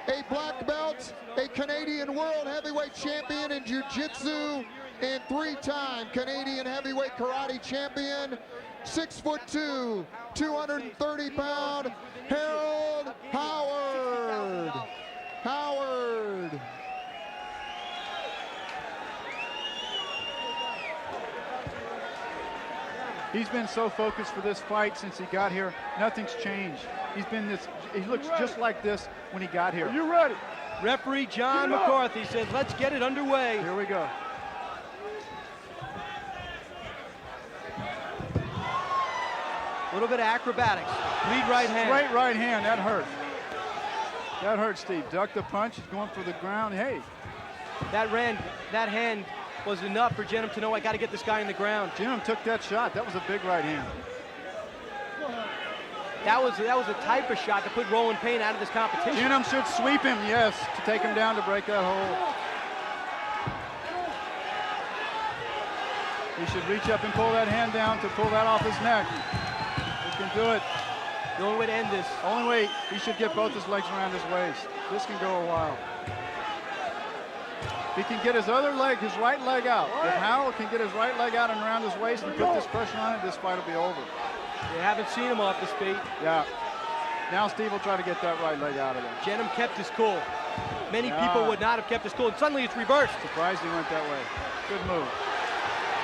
A black belt, a Canadian World Heavyweight Champion in Jiu-Jitsu, and 3-time Canadian Heavyweight Karate Champion. 6'2", 230-pound Harold Howard. He's been so focused for this fight since he got here. Nothing's changed. He looks just like this when he got here. Are you ready? Referee John McCarthy says, let's get it underway. Here we go. A little bit of acrobatics. Lead right hand. Straight right hand. That hurt. That hurt, Steve. Duck the punch. He's going for the ground. Hey. That hand was enough for Jenham to know I got to get this guy in the ground. Jenham took that shot. That was a big right hand. That was a type of shot to put Roland Payne out of this competition. Jenham should sweep him, yes, to take him down to break that hole. He should reach up and pull that hand down to pull that off his neck. He can do it. The only way to end this. Only way, he should get both his legs around his waist. This can go a while. If he can get his other leg, his right leg out. If Howard can get his right leg out and around his waist and put this pressure on it, this fight will be over. You haven't seen him off his feet. Yeah. Now Steve will try to get that right leg out of there. Jenham kept his cool. Many people would not have kept his cool, and suddenly it's reversed. Surprised he went that way. Good move.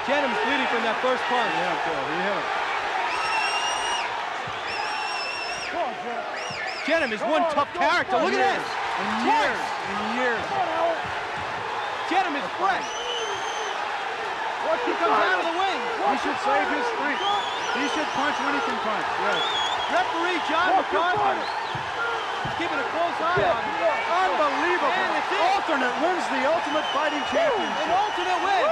Jenham's bleeding from that first punch. Yeah, he hit him. Jenham is one tough character. Look at this. In years. Jenham is fresh. He comes out of the wing. He should save his strength. He should punch when he can punch. Yes. Referee John McCarthy keeping a close eye on him. Unbelievable. And it's it. Alternate wins the Ultimate Fighting Championship. An alternate win.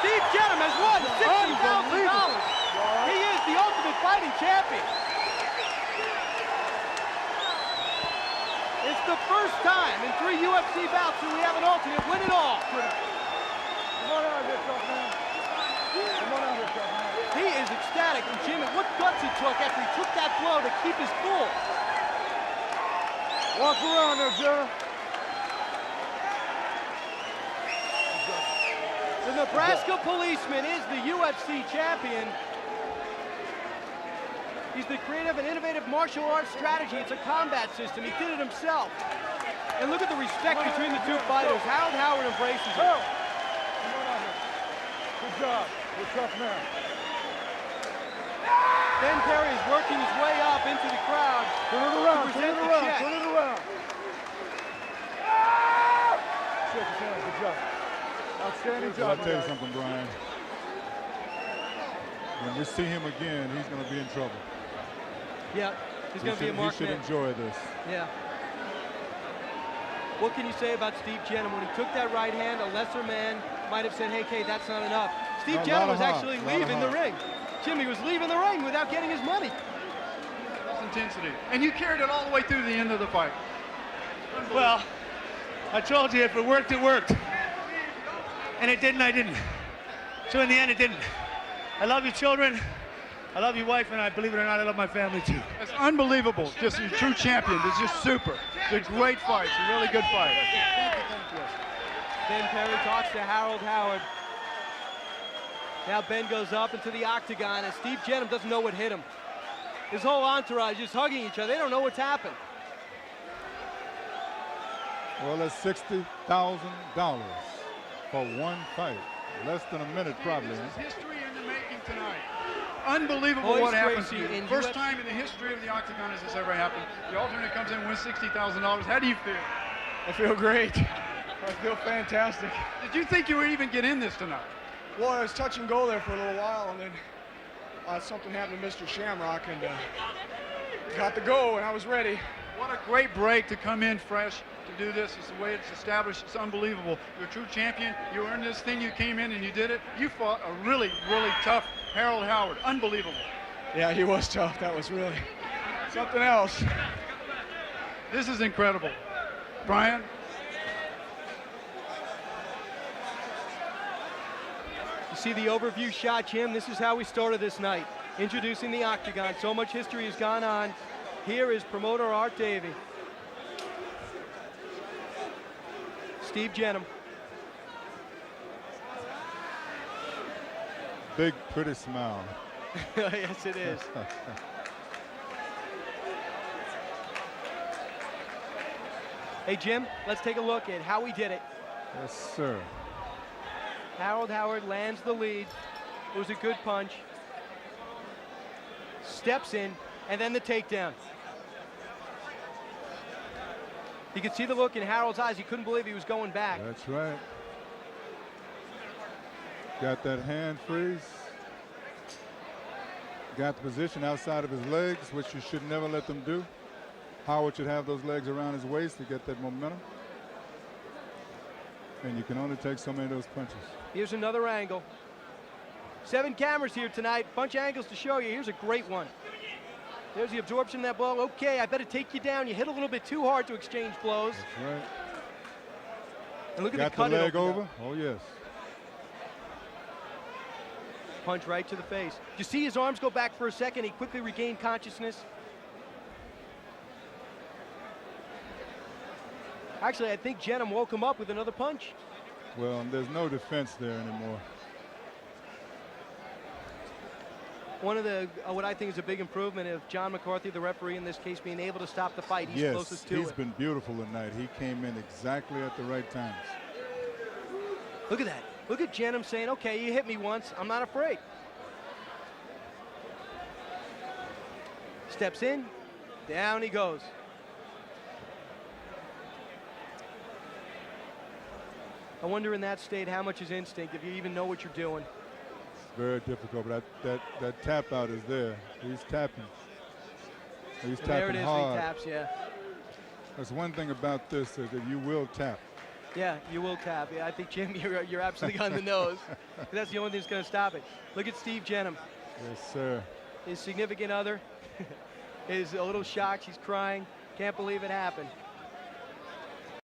Steve Jenham has won $60,000. He is the Ultimate Fighting Champion. His the first time in 3 UFC bouts that we have an alternate win it all. Come on out here, tough man. Come on out here, tough man. He is ecstatic, and Jim, what guts he took after he took that blow to keep his cool. Walk around there, Joe. The Nebraska policeman is the UFC champion. He's the creative and innovative martial arts strategy. It's a combat system. He did it himself. And look at the respect between the two fighters. Harold Howard embraces him. Come on out here. Good job. You're a tough man. Ben Perry is working his way up into the crowd. Turn it around, to turn present it the around, check. turn it around. Shake his hand, good job. Outstanding Well, job. I'll tell you something, Brian. When we see him again, he's going to be in trouble. Yeah, he's going to be a marked He should man. enjoy this. Yeah. What can you say about Steve Jenum? When he took that right hand, a lesser man might have said, hey, Kay, that's not enough. Steve Jenum was actually leaving the ring. Jimmy was leaving the ring without getting his money. That's intensity. And you carried it all the way through the end of the fight. Well, I told you if it worked, it worked. And it didn't, I didn't. So in the end, it didn't. I love your children. I love your wife, and I believe it or not, I love my family too. It's unbelievable. Just a true champion. It's just super. It's a great fight. It's a really good fight. Ben Perry talks to Harold Howard. Now Ben goes up into the octagon, and Steve Jenum doesn't know what hit him. His whole entourage is hugging each other. They don't know what's happened. Well, that's $60,000 for one fight. Less than a minute, probably. This is history in the making tonight. Unbelievable Royce what happened Gracie to you. in First UFC time in the history of the Octagon has this ever happened. The alternate comes in and wins $60,000. How do you feel? I feel great. I feel fantastic. Did you think you would even get in this tonight? Well, I was touch and go there for a little while, and then something happened to Mr. Shamrock, and got the go, and I was ready. What a great break to come in fresh to do this. It's the way it's established. It's unbelievable. You're a true champion. You earned this thing. You came in and you did it. You fought a really, really tough Harold Howard. Unbelievable. Yeah, he was tough. That was really something else. This is incredible. Brian? You see the overview shot, Jim? This is how we started this night. Introducing the Octagon. So much history has gone on. Here is promoter Art Davie. Steve Jenum. Big, pretty smile. Yes, it is. Hey, Jim, let's take a look at how we did it. Yes, sir. Harold Howard lands the lead. It was a good punch. Steps in, and then the takedown. You could see the look in Harold's eyes. He couldn't believe he was going back. That's right. Got that hand freeze. Got the position outside of his legs, which you should never let them do. Howard should have those legs around his waist to get that momentum. And you can only take so many of those punches. Here's another angle. 7 cameras here tonight. Bunch of angles to show you. Here's a great one. There's the absorption of that blow. Okay, I better take you down. You hit a little bit too hard to exchange blows. That's right. And look at Got the cut. the leg over? Oh, yes. Punch right to the face. You see his arms go back for a second. He quickly regained consciousness. Actually, I think Jenum woke him up with another punch. Well, there's no defense there anymore. One of the, what I think is a big improvement of John McCarthy, the referee in this case, being able to stop the fight. He's closest to it. Yes, he's been beautiful tonight. He came in exactly at the right times. Look at that. Look at Jenum saying, okay, you hit me once. I'm not afraid. Steps in. Down he goes. I wonder in that state how much is instinct, if you even know what you're doing. Very difficult, but that tap out is there. He's tapping. He's tapping there it is, hard. he taps, yeah. That's one thing about this, is that you will tap. Yeah, you will tap. Yeah, I think, Jim, you're absolutely on the nose. That's the only thing that's going to stop it. Look at Steve Jenum. Yes, sir. His significant other is a little shocked. She's crying. Can't believe it happened.